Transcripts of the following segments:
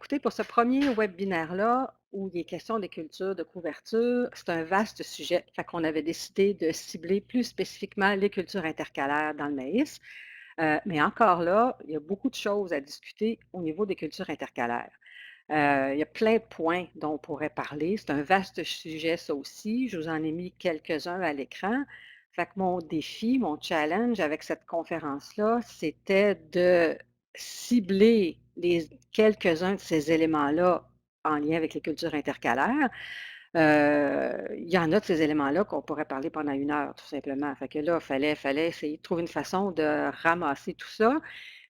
écoutez, pour ce premier webinaire-là, où il est question des cultures de couverture, c'est un vaste sujet. Fait qu'on avait décidé de cibler plus spécifiquement les cultures intercalaires dans le maïs. Mais encore là, il y a beaucoup de choses à discuter au niveau des cultures intercalaires. Il y a plein de points dont on pourrait parler. C'est un vaste sujet, ça aussi. Je vous en ai mis quelques-uns à l'écran. Fait que mon défi, mon challenge avec cette conférence-là, c'était de cibler quelques-uns de ces éléments-là en lien avec les cultures intercalaires. Il y en a de ces éléments-là qu'on pourrait parler pendant 1 heure, tout simplement. Fait que là, fallait essayer de trouver une façon de ramasser tout ça.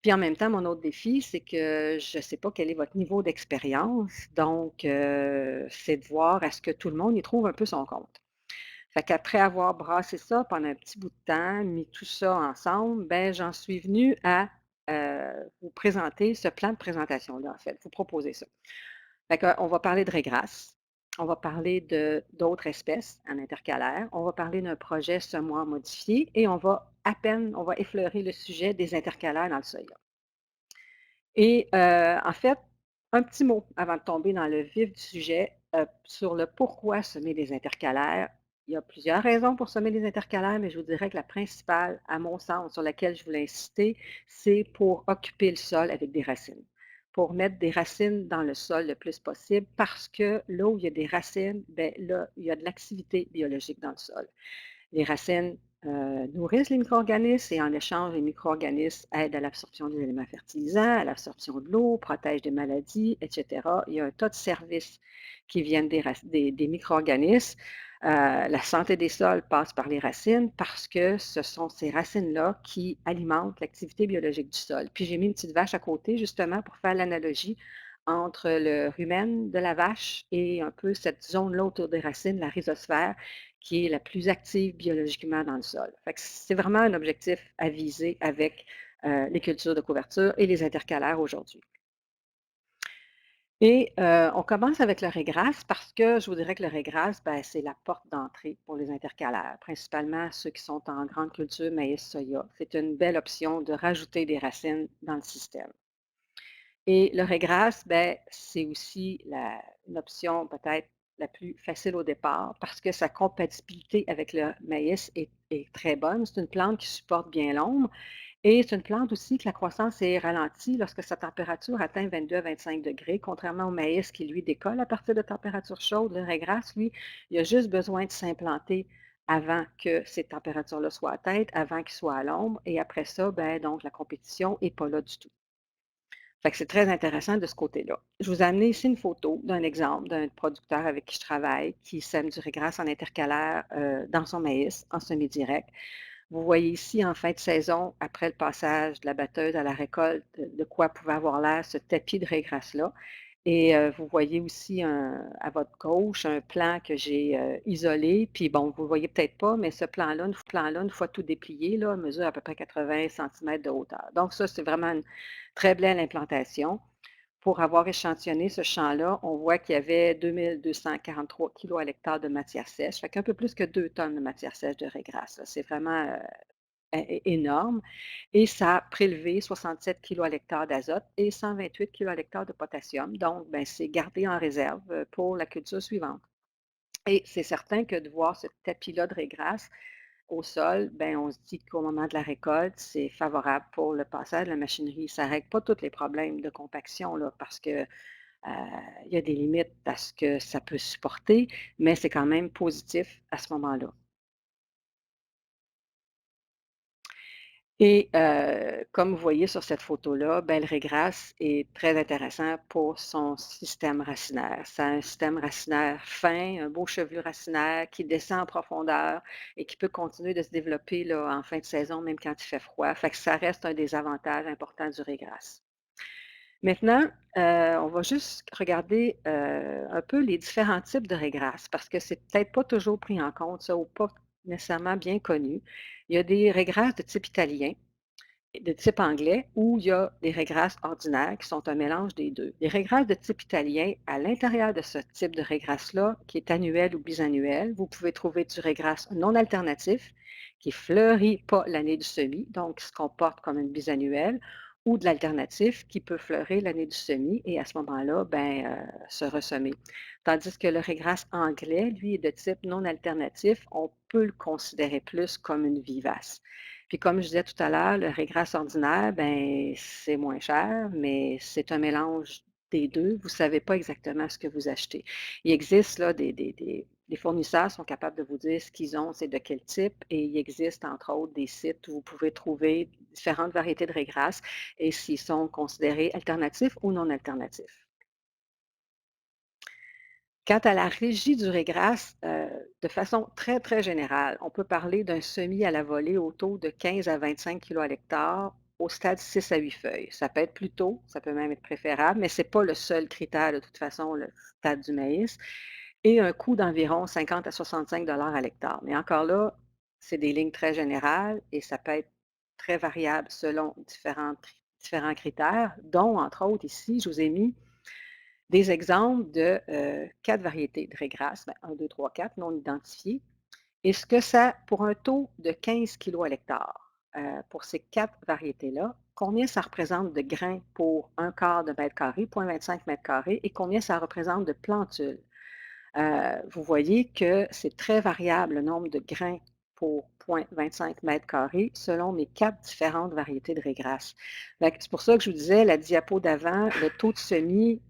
Puis en même temps, mon autre défi, c'est que je ne sais pas quel est votre niveau d'expérience. Donc, c'est de voir est-ce que tout le monde y trouve un peu son compte. Fait qu'après avoir brassé ça pendant un petit bout de temps, mis tout ça ensemble, ben j'en suis venue à vous présenter ce plan de présentation-là, en fait, vous proposer ça. Fait qu'on va parler de régras, on va parler d'autres espèces en intercalaire, on va parler d'un projet semoir modifié et on va effleurer le sujet des intercalaires dans le soya. Et en fait, un petit mot avant de tomber dans le vif du sujet, sur le pourquoi semer des intercalaires. Il y a plusieurs raisons pour semer des intercalaires, mais je vous dirais que la principale, à mon sens, sur laquelle je voulais insister, c'est pour occuper le sol avec des racines. Pour mettre des racines dans le sol le plus possible, parce que là où il y a des racines, ben là, il y a de l'activité biologique dans le sol. Les racines nourrissent les micro-organismes et en échange, les micro-organismes aident à l'absorption des éléments fertilisants, à l'absorption de l'eau, protègent des maladies, etc. Il y a un tas de services qui viennent des micro-organismes. La santé des sols passe par les racines parce que ce sont ces racines-là qui alimentent l'activité biologique du sol. Puis j'ai mis une petite vache à côté justement pour faire l'analogie entre le rumen de la vache et un peu cette zone-là autour des racines, la rhizosphère, qui est la plus active biologiquement dans le sol. Fait que c'est vraiment un objectif à viser avec les cultures de couverture et les intercalaires aujourd'hui. Et on commence avec le régras parce que je vous dirais que le régras, ben, c'est la porte d'entrée pour les intercalaires, principalement ceux qui sont en grande culture maïs, soya. C'est une belle option de rajouter des racines dans le système. Et le régras, ben, c'est aussi une option peut-être la plus facile au départ parce que sa compatibilité avec le maïs est très bonne. C'est une plante qui supporte bien l'ombre et c'est une plante aussi que la croissance est ralentie lorsque sa température atteint 22 à 25 degrés, contrairement au maïs qui, lui, décolle à partir de températures chaudes. Le régras, lui, il a juste besoin de s'implanter avant que ces températures-là soient atteintes, avant qu'il soit à l'ombre. Et après ça, ben, donc, la compétition n'est pas là du tout. Fait que c'est très intéressant de ce côté-là. Je vous ai amené ici une photo d'un exemple d'un producteur avec qui je travaille, qui sème du régras en intercalaire dans son maïs, en semi-direct. Vous voyez ici, en fin de saison, après le passage de la batteuse à la récolte, de quoi pouvait avoir l'air ce tapis de régras-là. Et vous voyez aussi à votre gauche un plan que j'ai isolé. Puis bon, vous ne le voyez peut-être pas, mais ce plan-là, une fois tout déplié, là, mesure à peu près 80 centimètres de hauteur. Donc ça, c'est vraiment une très belle implantation. Pour avoir échantillonné ce champ-là, on voit qu'il y avait 2243 kilos à l'hectare de matière sèche, fait qu'un peu plus que 2 tonnes de matière sèche de raigrasse, là. C'est vraiment énorme. Et ça a prélevé 67 kilos à l'hectare d'azote et 128 kilos à l'hectare de potassium. Donc, ben, c'est gardé en réserve pour la culture suivante. Et c'est certain que de voir ce tapis-là de raigrasse au sol, ben, on se dit qu'au moment de la récolte, c'est favorable pour le passage de la machinerie. Ça ne règle pas tous les problèmes de compaction là, parce que il y a des limites à ce que ça peut supporter, mais c'est quand même positif à ce moment-là. Et comme vous voyez sur cette photo-là, ben, le régras est très intéressant pour son système racinaire. Ça a un système racinaire fin, un beau chevelu racinaire qui descend en profondeur et qui peut continuer de se développer là, en fin de saison, même quand il fait froid. Fait que ça reste un des avantages importants du régras. Maintenant, on va juste regarder un peu les différents types de régras parce que c'est peut-être pas toujours pris en compte, ça, ou pas nécessairement bien connu. Il y a des régras de type italien de type anglais ou il y a des régresses ordinaires qui sont un mélange des deux. Les régresses de type italien, à l'intérieur de ce type de régresse-là, qui est annuel ou bisannuel, vous pouvez trouver du régresse non alternatif qui fleurit pas l'année du semis, donc qui se comporte comme une bisannuelle, ou de l'alternatif qui peut fleurir l'année du semis et à ce moment-là, ben, se ressemer. Tandis que le régras anglais, lui, est de type non alternatif. On peut le considérer plus comme une vivace. Puis comme je disais tout à l'heure, le régras ordinaire, ben, c'est moins cher, mais c'est un mélange des 2. Vous ne savez pas exactement ce que vous achetez. Il existe là les fournisseurs sont capables de vous dire ce qu'ils ont, c'est de quel type, et il existe entre autres des sites où vous pouvez trouver différentes variétés de régras et s'ils sont considérés alternatifs ou non alternatifs. Quant à la régie du régras, de façon très, très générale, on peut parler d'un semis à la volée au taux de 15 à 25 kilos à l'hectare au stade 6 à 8 feuilles. Ça peut être plus tôt, ça peut même être préférable, mais ce n'est pas le seul critère de toute façon, le stade du maïs. Et un coût d'environ 50 à 65 à l'hectare. Mais encore là, c'est des lignes très générales et ça peut être très variable selon différents critères, dont, entre autres, ici, je vous ai mis des exemples de 4 variétés de régras, ben, 1, 2, 3, 4 non identifiées. Et ce que ça, pour un taux de 15 kilos à l'hectare, pour ces 4 variétés-là, combien ça représente de grains pour un quart de mètre carré, 0,25 mètre carré, et combien ça représente de plantules? Vous voyez que c'est très variable le nombre de grains pour 0,25 mètres carrés selon mes 4 différentes variétés de régras. C'est pour ça que je vous disais, la diapo d'avant, le taux de semis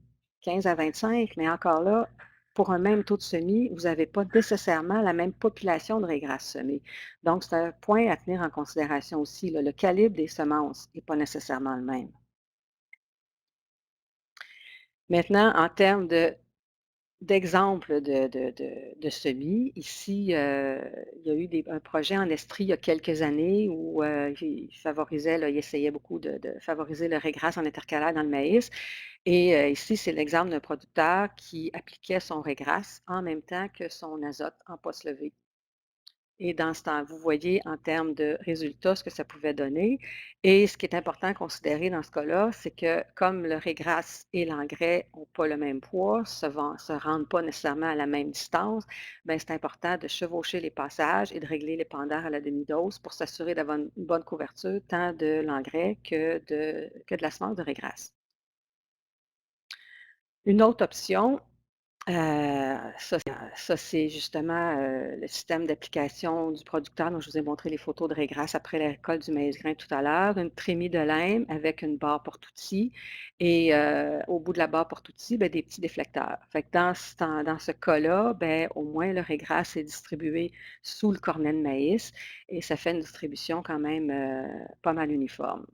15 à 25, mais encore là, pour un même taux de semis, vous n'avez pas nécessairement la même population de régras semées. Donc, c'est un point à tenir en considération aussi, là. Le calibre des semences n'est pas nécessairement le même. Maintenant, en termes d'exemples de semis. Ici, il y a eu un projet en Estrie il y a quelques années où il favorisait, là, il essayait beaucoup de favoriser le régras en intercalaire dans le maïs. Et ici, c'est l'exemple d'un producteur qui appliquait son régras en même temps que son azote en poste levé. Et dans ce temps, vous voyez en termes de résultats ce que ça pouvait donner. Et ce qui est important à considérer dans ce cas-là, c'est que comme le régras et l'engrais n'ont pas le même poids, se rendent pas nécessairement à la même distance, ben c'est important de chevaucher les passages et de régler l'épandage à la demi-dose pour s'assurer d'avoir une bonne couverture tant de l'engrais que de la semence de régras. Une autre option, ça, c'est justement, le système d'application du producteur dont je vous ai montré les photos de régras après la récolte du maïs grain tout à l'heure. Une trémie de lime avec une barre porte-outils et au bout de la barre porte-outils, ben, des petits déflecteurs. Fait que dans ce cas-là, ben, au moins le régras est distribué sous le cornet de maïs et ça fait une distribution quand même, pas mal uniforme.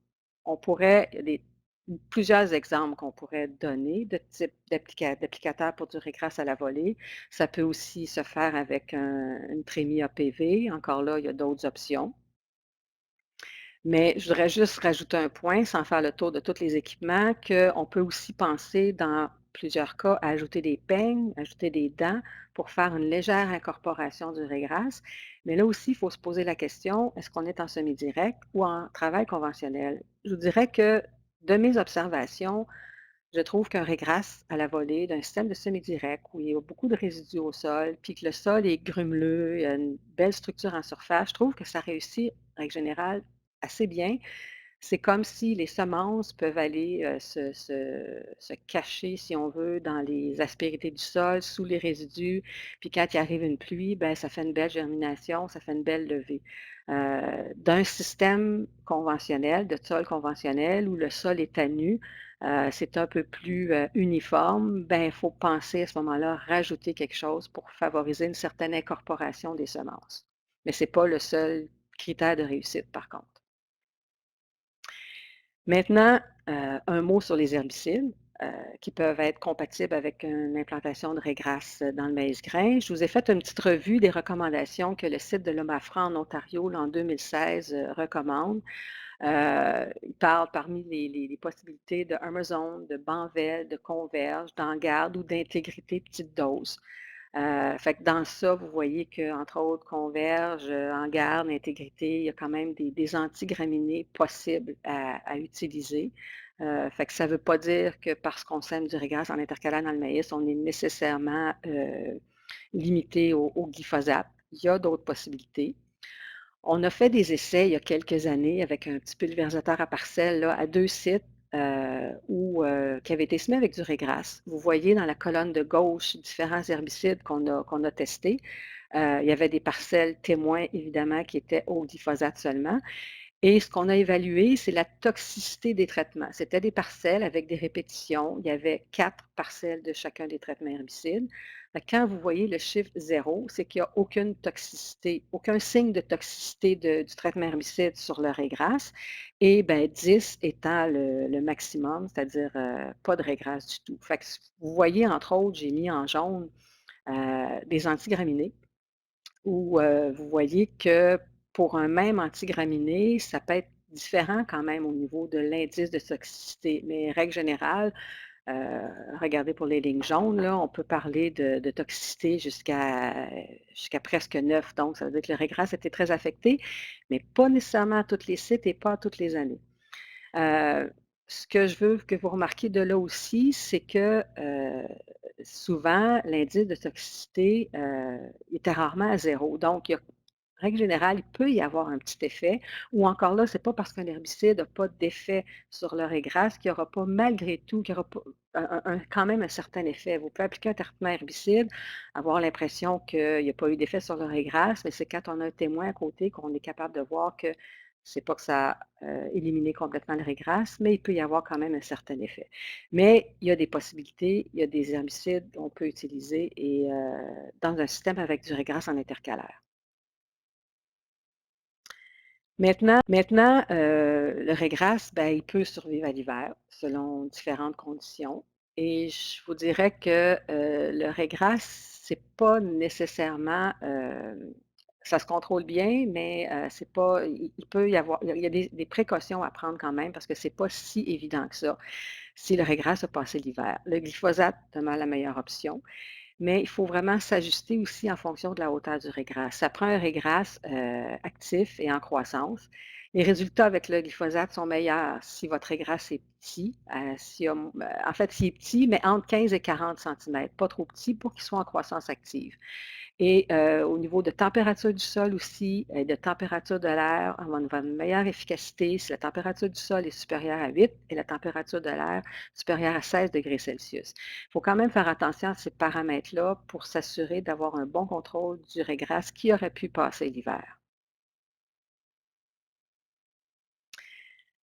On pourrait il y a des plusieurs exemples qu'on pourrait donner de type d'applicateur pour du régras à la volée. Ça peut aussi se faire avec une trémie APV. Encore là, il y a d'autres options. Mais je voudrais juste rajouter un point, sans faire le tour de tous les équipements, qu'on peut aussi penser dans plusieurs cas à ajouter des peignes, ajouter des dents pour faire une légère incorporation du régras. Mais là aussi, il faut se poser la question, est-ce qu'on est en semi-direct ou en travail conventionnel? Je vous dirais que de mes observations, je trouve qu'un régras à la volée d'un système de semi-direct où il y a beaucoup de résidus au sol, puis que le sol est grumeleux, il y a une belle structure en surface, je trouve que ça réussit, en règle générale, assez bien. C'est comme si les semences peuvent aller se cacher, si on veut, dans les aspérités du sol, sous les résidus. Puis quand il arrive une pluie, ben, ça fait une belle germination, ça fait une belle levée. D'un système conventionnel, de sol conventionnel, où le sol est à nu, c'est un peu plus uniforme, ben, il faut penser à ce moment-là, rajouter quelque chose pour favoriser une certaine incorporation des semences. Mais ce n'est pas le seul critère de réussite, par contre. Maintenant, un mot sur les herbicides, qui peuvent être compatibles avec une implantation de régras dans le maïs grain. Je vous ai fait une petite revue des recommandations que le site de l'OMAFRA en Ontario, là, en 2016, recommande. Il parle parmi les possibilités de Amazon, de Banvel, de Converge, d'Engarde ou d'intégrité petite dose. Fait que dans ça, vous voyez qu'entre autres, Converge, En Garde, Intégrité, il y a quand même des antigraminées possibles à utiliser. Fait que ça ne veut pas dire que parce qu'on sème du régras en intercalaire dans le maïs, on est nécessairement limité au glyphosate. Il y a d'autres possibilités. On a fait des essais il y a quelques années avec un petit pulvérisateur à parcelles là, à 2 sites, qui avaient été semés avec du régras. Vous voyez dans la colonne de gauche différents herbicides qu'on a testés. Il y avait des parcelles témoins évidemment qui étaient au glyphosate seulement et ce qu'on a évalué, c'est la toxicité des traitements. C'était des parcelles avec des répétitions. Il y avait 4 parcelles de chacun des traitements herbicides. Fait que quand vous voyez le chiffre 0, c'est qu'il n'y a aucune toxicité, aucun signe de toxicité du traitement herbicide sur le régras. Et ben, 10 étant le maximum, c'est-à-dire pas de régras du tout. Fait que vous voyez, entre autres, j'ai mis en jaune des antigraminées où vous voyez que pour un même antigraminé, ça peut être différent quand même au niveau de l'indice de toxicité. Mais règle générale, regardez pour les lignes jaunes, là, on peut parler de toxicité jusqu'à presque 9. Donc, ça veut dire que le régras était très affecté, mais pas nécessairement à tous les sites et pas à toutes les années. Ce que je veux que vous remarquiez de là aussi, c'est que souvent, l'indice de toxicité était rarement à 0. Donc, il y a règle générale, il peut y avoir un petit effet, ou encore là, c'est pas parce qu'un herbicide n'a pas d'effet sur le régras qu'il n'y aura pas malgré tout, qu'il y aura pas quand même un certain effet. Vous pouvez appliquer un traitement herbicide, avoir l'impression qu'il n'y a pas eu d'effet sur le régras, mais c'est quand on a un témoin à côté qu'on est capable de voir que c'est pas que ça a éliminé complètement le régras, mais il peut y avoir quand même un certain effet. Mais il y a des possibilités, il y a des herbicides qu'on peut utiliser et dans un système avec du régras en intercalaire. Maintenant, le régras, ben, il peut survivre à l'hiver selon différentes conditions et je vous dirais que, le régras, c'est pas nécessairement, ça se contrôle bien, mais, c'est pas il peut y avoir il y a des précautions à prendre quand même parce que c'est pas si évident que ça, si le régras a passé l'hiver. Le glyphosate demeure la meilleure option. Mais il faut vraiment s'ajuster aussi en fonction de la hauteur du régras. Ça prend un régras actif et en croissance. Les résultats avec le glyphosate sont meilleurs si votre régras est petit. En fait, s'il est petit, mais entre 15 et 40 centimètres, pas trop petit pour qu'il soit en croissance active. Et au niveau de température du sol aussi et de température de l'air, on va avoir une meilleure efficacité si la température du sol est supérieure à 8 et la température de l'air supérieure à 16 degrés Celsius. Il faut quand même faire attention à ces paramètres-là pour s'assurer d'avoir un bon contrôle du régras qui aurait pu passer l'hiver.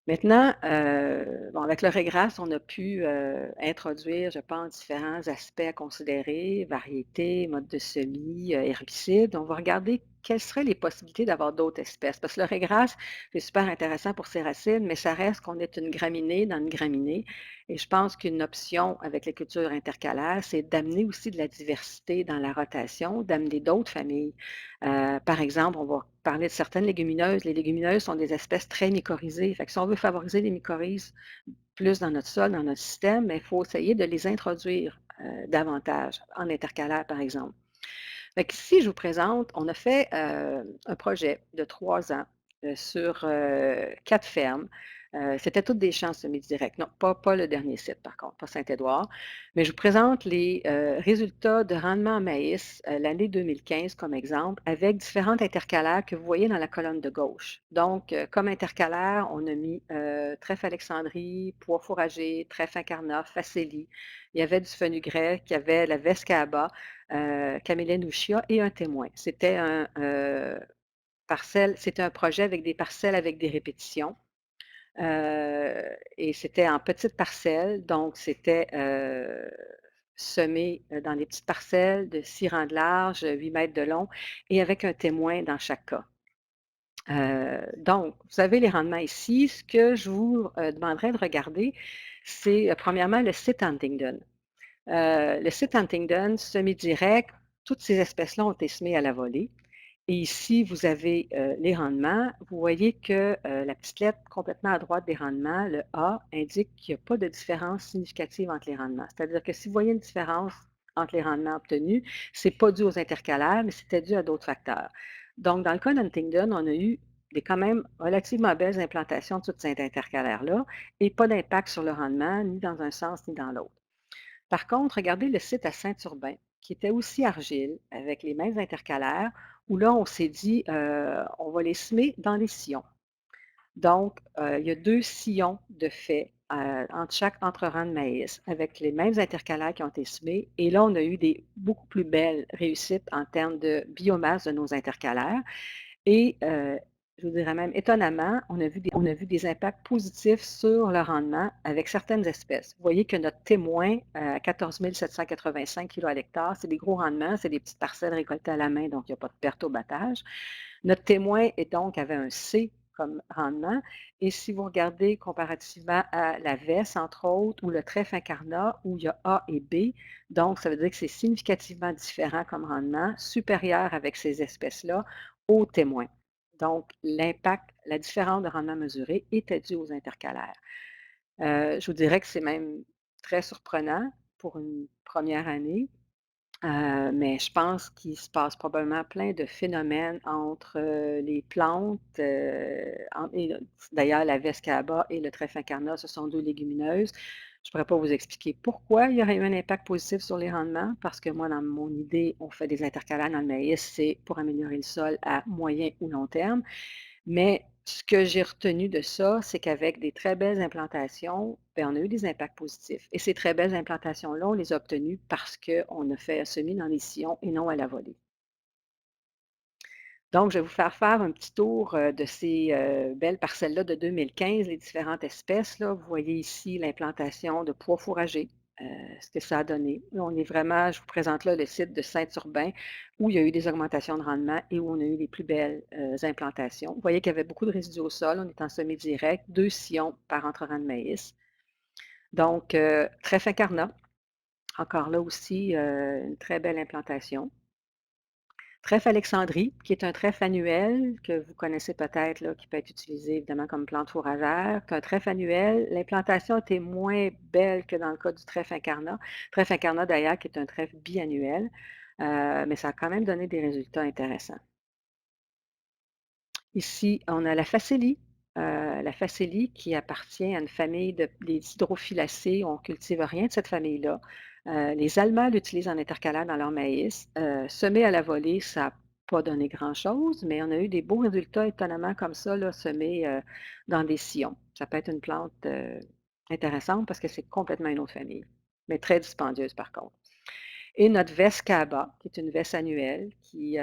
Maintenant, bon, avec le régras, on a pu, introduire, je pense, différents aspects à considérer, variétés, mode de semis, herbicides. On va regarder quelles seraient les possibilités d'avoir d'autres espèces. Parce que le régras, c'est super intéressant pour ses racines, mais ça reste qu'on est une graminée dans une graminée. Et je pense qu'une option avec les cultures intercalaires, c'est d'amener aussi de la diversité dans la rotation, d'amener d'autres familles. Par exemple, on va parler de certaines légumineuses. Les légumineuses sont des espèces très mycorhizées. Fait que si on veut favoriser les mycorhizes plus dans notre sol, dans notre système, mais il faut essayer de les introduire davantage, en intercalaire, par exemple. Fait qu'ici, je vous présente, on a fait un projet de 3 ans sur 4 fermes. C'était toutes des champs semi-directs. Non, pas le dernier site, par contre, pas Saint-Édouard. Mais je vous présente les résultats de rendement en maïs l'année 2015 comme exemple, avec différentes intercalaires que vous voyez dans la colonne de gauche. Donc, comme intercalaire, on a mis trèfle alexandrie, pois fourragé, trèfle incarnat, facélie. Il y avait du fenugrec, il y avait la vescaba, Camélia Lucia et un témoin. C'était un projet avec des parcelles avec des répétitions. Et c'était en petites parcelles, donc c'était semé dans des petites parcelles de 6 rangs de large, 8 mètres de long et avec un témoin dans chaque cas. Donc, vous avez les rendements ici. Ce que je vous demanderais de regarder, c'est premièrement le site Huntingdon. Le site Huntingdon, semi-direct, toutes ces espèces-là ont été semées à la volée. Et ici, vous avez les rendements. Vous voyez que la petite lettre complètement à droite des rendements, le A, indique qu'il n'y a pas de différence significative entre les rendements. C'est-à-dire que si vous voyez une différence entre les rendements obtenus, ce n'est pas dû aux intercalaires, mais c'était dû à d'autres facteurs. Donc, dans le cas d'Huntingdon, on a eu des quand même relativement belles implantations de toutes ces intercalaires-là et pas d'impact sur le rendement, ni dans un sens ni dans l'autre. Par contre, regardez le site à Saint-Urbain, qui était aussi argile, avec les mêmes intercalaires. où là, on s'est dit, on va les semer dans les sillons. Donc, il y a 2 sillons de fait, entre chaque entre-rang de maïs avec les mêmes intercalaires qui ont été semés et là, on a eu des beaucoup plus belles réussites en termes de biomasse de nos intercalaires et je vous dirais même étonnamment, on a vu des impacts positifs sur le rendement avec certaines espèces. Vous voyez que notre témoin, à 14 785 kg à l'hectare, c'est des gros rendements, c'est des petites parcelles récoltées à la main, donc il n'y a pas de perte au battage. Notre témoin est donc avait un C comme rendement et si vous regardez comparativement à la veste, entre autres, ou le trèfle incarnat où il y a A et B, donc ça veut dire que c'est significativement différent comme rendement, supérieur avec ces espèces-là au témoin. Donc l'impact, la différence de rendement mesuré était due aux intercalaires. Je vous dirais que c'est même très surprenant pour une première année. Mais je pense qu'il se passe probablement plein de phénomènes entre, les plantes, d'ailleurs la Vescaba et le trèfle incarnat, ce sont 2 légumineuses. Je ne pourrais pas vous expliquer pourquoi il y aurait eu un impact positif sur les rendements, parce que moi, dans mon idée, on fait des intercalaires dans le maïs, c'est pour améliorer le sol à moyen ou long terme. Mais ce que j'ai retenu de ça, c'est qu'avec des très belles implantations, ben, on a eu des impacts positifs et ces très belles implantations-là, on les a obtenues parce qu'on a fait un semis dans les sillons et non à la volée. Donc, je vais vous faire un petit tour, de ces, belles parcelles-là de 2015, les différentes espèces, là. Vous voyez ici l'implantation de pois fourragers, heu, ce que ça a donné. Là, on est vraiment je vous présente là le site de Saint-Urbain où il y a eu des augmentations de rendement et où on a eu les plus belles, implantations. Vous voyez qu'il y avait beaucoup de résidus au sol, on est en semis direct, 2 sillons par entre-rang de maïs. Donc, trèfle incarnat, encore là aussi, une très belle implantation. Trèfle Alexandrie, qui est un trèfle annuel que vous connaissez peut-être, là, qui peut être utilisé évidemment comme plante fourragère. C'est un trèfle annuel. L'implantation était moins belle que dans le cas du trèfle incarnat. Trèfle incarnat d'ailleurs, qui est un trèfle biannuel, mais ça a quand même donné des résultats intéressants. Ici, on a la facélie qui appartient à une famille des hydrophilacées. On ne cultive rien de cette famille-là. Les Allemands l'utilisent en intercalaire dans leur maïs. Semé à la volée, ça n'a pas donné grand-chose, mais on a eu des beaux résultats étonnamment comme ça, là, semés dans des sillons. Ça peut être une plante intéressante parce que c'est complètement une autre famille, mais très dispendieuse par contre. Et notre veste Kaba, qui est une veste annuelle qui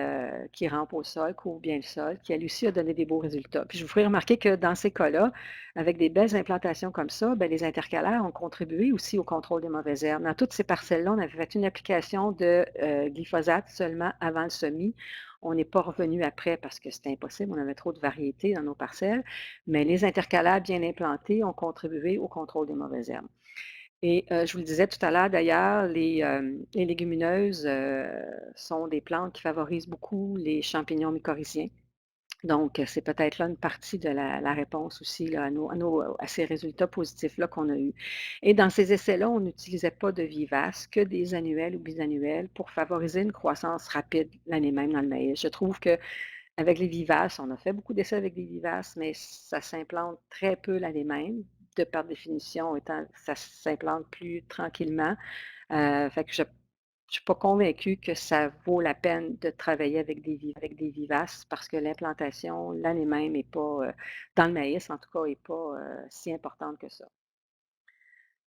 rampe au sol, couvre bien le sol, qui elle aussi a donné des beaux résultats. Puis je vous ferai remarquer que dans ces cas-là, avec des belles implantations comme ça, ben, les intercalaires ont contribué aussi au contrôle des mauvaises herbes. Dans toutes ces parcelles-là, on avait fait une application de glyphosate seulement avant le semis. On n'est pas revenu après parce que c'était impossible, on avait trop de variétés dans nos parcelles, mais les intercalaires bien implantés ont contribué au contrôle des mauvaises herbes. Et je vous le disais tout à l'heure d'ailleurs, les légumineuses, sont des plantes qui favorisent beaucoup les champignons mycorrhiziens. Donc, c'est peut-être là une partie de la réponse aussi là, à ces résultats positifs-là qu'on a eus. Et dans ces essais-là, on n'utilisait pas de vivaces, que des annuels ou bisannuels pour favoriser une croissance rapide l'année même dans le maïs. Je trouve qu'avec les vivaces, on a fait beaucoup d'essais avec des vivaces, mais ça s'implante très peu l'année même, de par définition étant ça s'implante plus tranquillement. Fait que je ne suis pas convaincue que ça vaut la peine de travailler avec des vivaces parce que l'implantation l'année même est pas, dans le maïs en tout cas, est pas, si importante que ça.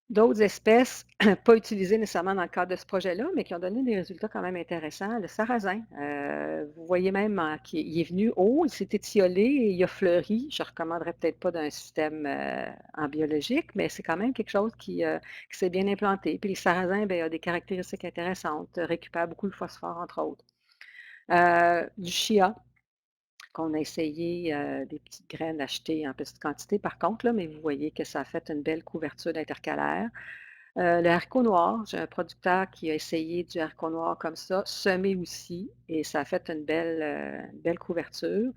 D'autres espèces, pas utilisées nécessairement dans le cadre de ce projet-là, mais qui ont donné des résultats quand même intéressants. Le sarrasin, vous voyez même qu'il il est venu haut, il s'est étiolé et il a fleuri. Je ne recommanderais peut-être pas d'un système, en biologique, mais c'est quand même quelque chose qui s'est bien implanté. Puis le sarrasin, ben, a des caractéristiques intéressantes, récupère beaucoup le phosphore, entre autres. Du chia, qu'on a essayé, des petites graines achetées en petite quantité par contre là, mais vous voyez que ça a fait une belle couverture d'intercalaire. Le haricot noir, j'ai un producteur qui a essayé du haricot noir comme ça, semé aussi et ça a fait une belle couverture.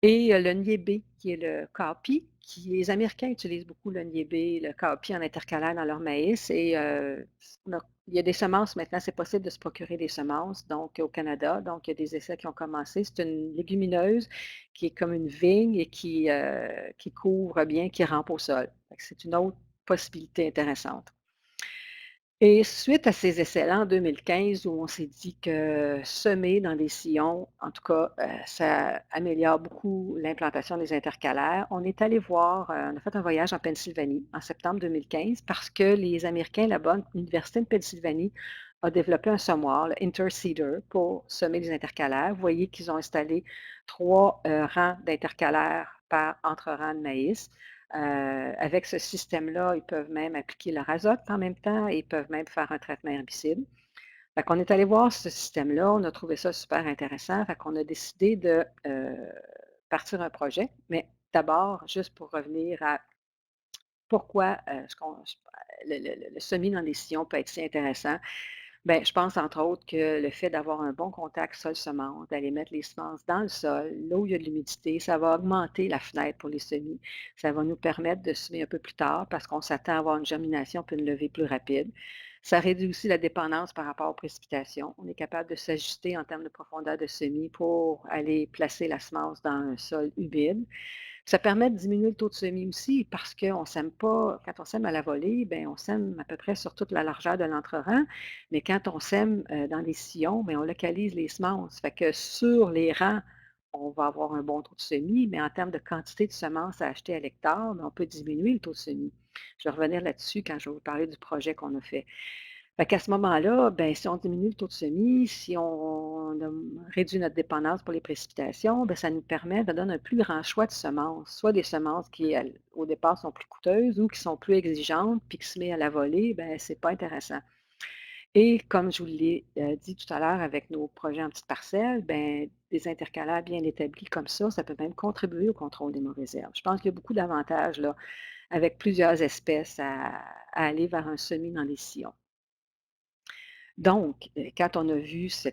Et le niébé, qui est le caapi, qui les Américains utilisent beaucoup le niébé, le caapi en intercalaire dans leur maïs et on a il y a des semences maintenant, c'est possible de se procurer des semences, donc au Canada, donc il y a des essais qui ont commencé. C'est une légumineuse qui est comme une vigne et qui couvre bien, qui rampe au sol. Fait que c'est une autre possibilité intéressante. Et suite à ces essais-là en 2015 où on s'est dit que semer dans des sillons, en tout cas, ça améliore beaucoup l'implantation des intercalaires, on est allé voir, on a fait un voyage en Pennsylvanie en septembre 2015 parce que les Américains là-bas, l'université de Pennsylvanie a développé un semoir, le Interseeder, pour semer les intercalaires. Vous voyez qu'ils ont installé 3 rangs d'intercalaires par entre-rang de maïs. Avec ce système-là, ils peuvent même appliquer leur azote en même temps et ils peuvent même faire un traitement herbicide. Fait qu'on est allé voir ce système-là, on a trouvé ça super intéressant, fait qu'on a décidé de, partir un projet. Mais d'abord, juste pour revenir à pourquoi, ce qu'on le semis dans les sillons peut être si intéressant. Bien, je pense entre autres que le fait d'avoir un bon contact sol-semence, d'aller mettre les semences dans le sol, là où il y a de l'humidité, ça va augmenter la fenêtre pour les semis. Ça va nous permettre de semer un peu plus tard parce qu'on s'attend à avoir une germination puis une levée plus rapide. Ça réduit aussi la dépendance par rapport aux précipitations. On est capable de s'ajuster en termes de profondeur de semis pour aller placer la semence dans un sol humide. Ça permet de diminuer le taux de semis aussi parce qu'on sème pas quand on sème à la volée, bien, on sème à peu près sur toute la largeur de l'entre-rang, mais quand on sème, dans des sillons, bien, on localise les semences. Fait que sur les rangs, on va avoir un bon taux de semis, mais en termes de quantité de semences à acheter à l'hectare, bien, on peut diminuer le taux de semis. Je vais revenir là-dessus quand je vais vous parler du projet qu'on a fait. Fait qu'à ce moment-là, ben, si on diminue le taux de semis, si on réduit notre dépendance pour les précipitations, ben, ça nous permet de donner un plus grand choix de semences, soit des semences qui, au départ, sont plus coûteuses ou qui sont plus exigeantes, puis qui se met à la volée, ben, c'est pas intéressant. Et comme je vous l'ai dit tout à l'heure avec nos projets en petites parcelles, ben, des intercalaires bien établis comme ça peut même contribuer au contrôle des mauvaises herbes. Je pense qu'il y a beaucoup d'avantages là, avec plusieurs espèces à aller vers un semis dans les sillons. Donc, quand on a vu ce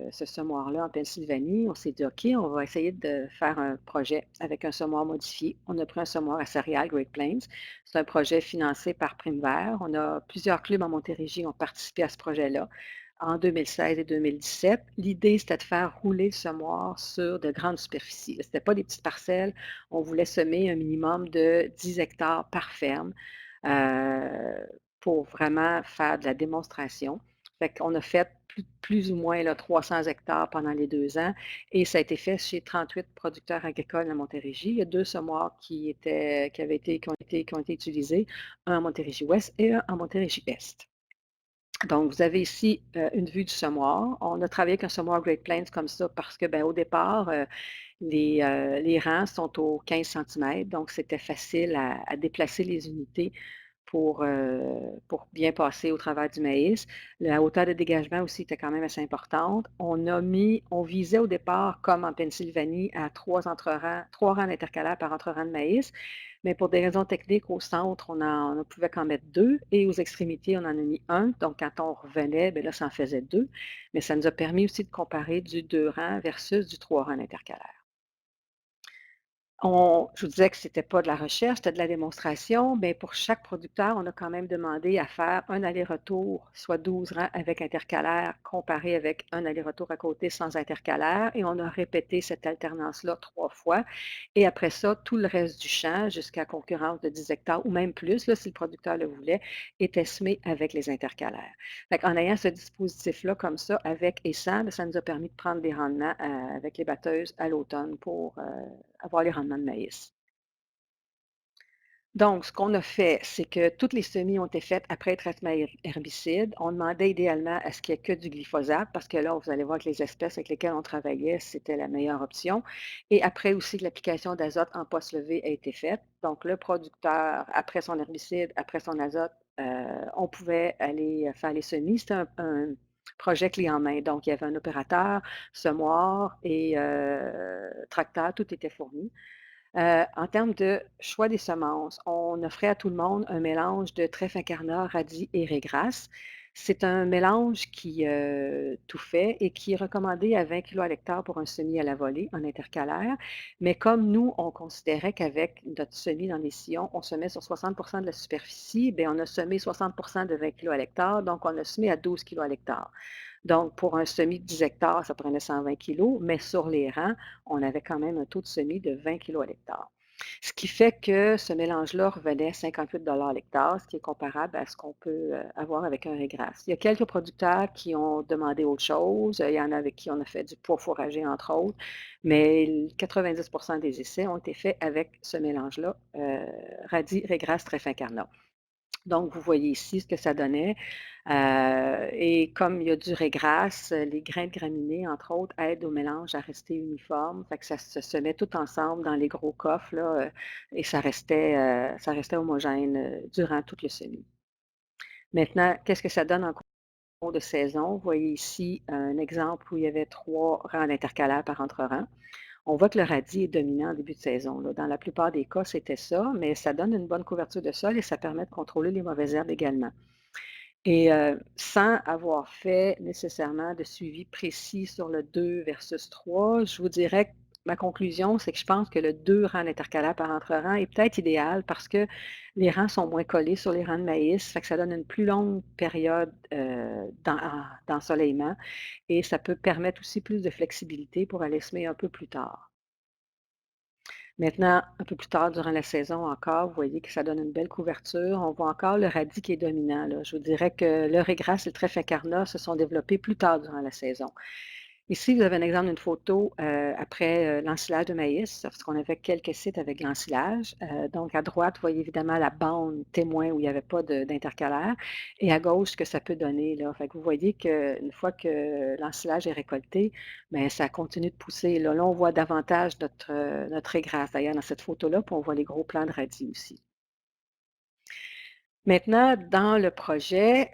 semoir-là en Pennsylvanie, on s'est dit: «OK, on va essayer de faire un projet avec un semoir modifié». On a pris un semoir à céréales Great Plains. C'est un projet financé par Primevert. On a plusieurs clubs en Montérégie ont participé à ce projet-là en 2016 et 2017. L'idée, c'était de faire rouler le semoir sur de grandes superficies. Ce n'était pas des petites parcelles. On voulait semer un minimum de 10 hectares par ferme, pour vraiment faire de la démonstration. Fait qu'on a fait plus ou moins là, 300 hectares pendant les 2 ans et ça a été fait chez 38 producteurs agricoles à Montérégie. Il y a 2 semoirs qui ont été utilisés, un en Montérégie-Ouest et un en Montérégie-Est. Donc, vous avez ici, une vue du semoir. On a travaillé avec un semoir Great Plains comme ça parce que, ben, au départ, les rangs sont aux 15 centimètres, donc c'était facile à déplacer les unités pour bien passer au travers du maïs. La hauteur de dégagement aussi était quand même assez importante. On visait au départ, comme en Pennsylvanie, à 3 rangs d'intercalaires par entre-rang de maïs, mais pour des raisons techniques, au centre, on ne pouvait qu'en mettre 2 et aux extrémités, on en a mis un. Donc quand on revenait, bien là, ça en faisait 2, mais ça nous a permis aussi de comparer du 2 rangs versus du 3 rangs d'intercalaire. Je vous disais que c'était pas de la recherche, c'était de la démonstration, mais pour chaque producteur, on a quand même demandé à faire un aller-retour, soit 12 rangs avec intercalaire, comparé avec un aller-retour à côté sans intercalaire, et on a répété cette alternance-là 3 fois. Et après ça, tout le reste du champ, jusqu'à concurrence de 10 hectares ou même plus, là, si le producteur le voulait, était semé avec les intercalaires. Fait qu'en ayant ce dispositif-là comme ça, avec et sans, bien, ça nous a permis de prendre des rendements, avec les batteuses à l'automne pour, avoir les rendements de maïs. Donc, ce qu'on a fait, c'est que toutes les semis ont été faites après le traitement herbicide. On demandait idéalement à ce qu'il n'y ait que du glyphosate parce que là, vous allez voir que les espèces avec lesquelles on travaillait, c'était la meilleure option. Et après aussi que l'application d'azote en poste levé a été faite. Donc, le producteur, après son herbicide, après son azote, on pouvait aller faire les semis. C'était un projet clé en main. Donc, il y avait un opérateur, semoir et tracteur, tout était fourni. En termes de choix des semences, on offrait à tout le monde un mélange de trèfle incarnat, radis et raigrasse. C'est un mélange qui, tout fait et qui est recommandé à 20 kilos à l'hectare pour un semis à la volée en intercalaire. Mais comme nous, on considérait qu'avec notre semis dans les sillons, on semait sur 60 de la superficie, bien, on a semé 60 de 20 kilos à l'hectare, donc on a semé à 12 kilos à l'hectare. Donc, pour un semis de 10 hectares, ça prenait 120 kilos, mais sur les rangs, on avait quand même un taux de semis de 20 kilos à l'hectare. Ce qui fait que ce mélange-là revenait 58 l'hectare, ce qui est comparable à ce qu'on peut, avoir avec un régras. Il y a quelques producteurs qui ont demandé autre chose, il y en a avec qui on a fait du pois fourragé, entre autres, mais l 90 des essais ont été faits avec ce mélange-là, radis, régras, trèfle incarnat. Donc, vous voyez ici ce que ça donnait, et comme il y a du régras, les grains de graminées, entre autres, aident au mélange à rester uniforme. Fait que ça se semait tout ensemble dans les gros coffres là, et ça restait homogène, durant tout le semis. Maintenant, qu'est-ce que ça donne en cours de saison? Vous voyez ici un exemple où il y avait 3 rangs d'intercalaires par entre rangs. On voit que le radis est dominant en début de saison, là. Dans la plupart des cas, c'était ça, mais ça donne une bonne couverture de sol et ça permet de contrôler les mauvaises herbes également. Et sans avoir fait nécessairement de suivi précis sur le 2 versus 3, je vous dirais que ma conclusion, c'est que je pense que le 2 rangs d'intercalaire par entre-rang est peut-être idéal parce que les rangs sont moins collés sur les rangs de maïs, fait que ça donne une plus longue période, d'ensoleillement et ça peut permettre aussi plus de flexibilité pour aller semer un peu plus tard. Maintenant, un peu plus tard durant la saison encore, vous voyez que ça donne une belle couverture. On voit encore le radis qui est dominant, là. Je vous dirais que le régras et le trèfle incarnat se sont développés plus tard durant la saison. Ici, vous avez un exemple d'une photo, après, l'ensilage de maïs, parce qu'on avait quelques sites avec l'ensilage. Donc à droite, vous voyez évidemment la bande témoin où il n'y avait pas d'intercalaire et à gauche, ce que ça peut donner, là. Fait que vous voyez qu'une fois que l'ensilage est récolté, bien ça continue de pousser, là. Là, on voit davantage notre régras d'ailleurs dans cette photo-là, puis on voit les gros plants de radis aussi. Maintenant, dans le projet,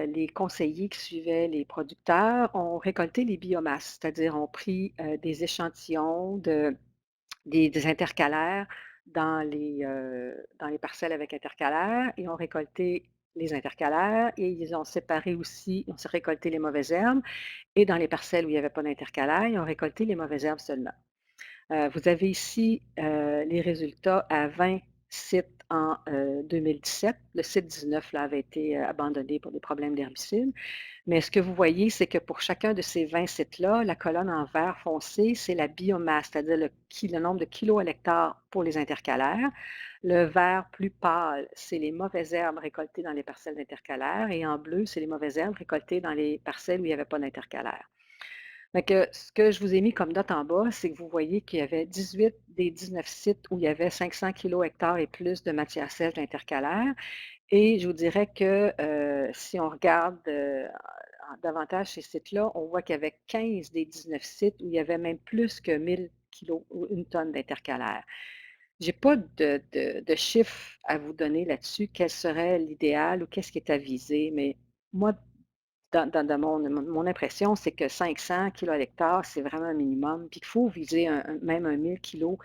les conseillers qui suivaient les producteurs ont récolté les biomasses, c'est-à-dire ont pris, des échantillons des intercalaires dans les parcelles avec intercalaires et ont récolté les intercalaires et ils ont séparé aussi ils ont récolté les mauvaises herbes et dans les parcelles où il n'y avait pas d'intercalaires, ils ont récolté les mauvaises herbes seulement. Vous avez ici, les résultats à 20 sites en, 2017. Le site 19 là, avait été, abandonné pour des problèmes d'herbicides. Mais ce que vous voyez, c'est que pour chacun de ces 20 sites-là, la colonne en vert foncé, c'est la biomasse, c'est-à-dire le nombre de kilos à l'hectare pour les intercalaires. Le vert plus pâle, c'est les mauvaises herbes récoltées dans les parcelles d'intercalaires et en bleu, c'est les mauvaises herbes récoltées dans les parcelles où il n'y avait pas d'intercalaire. Fait que ce que je vous ai mis comme note en bas, c'est que vous voyez qu'il y avait 18 des 19 sites où il y avait 500 kg/hectare et plus de matière sèche d'intercalaire et je vous dirais que, si on regarde, davantage ces sites-là, on voit qu'il y avait 15 des 19 sites où il y avait même plus que 1000 kilos ou 1 tonne d'intercalaire. J'ai pas de chiffres à vous donner là-dessus, quel serait l'idéal ou qu'est-ce qui est à viser, mais moi dans mon impression, c'est que 500 kilogrammes à l'hectare, c'est vraiment un minimum, puis qu'il faut viser même un 1000 kilos.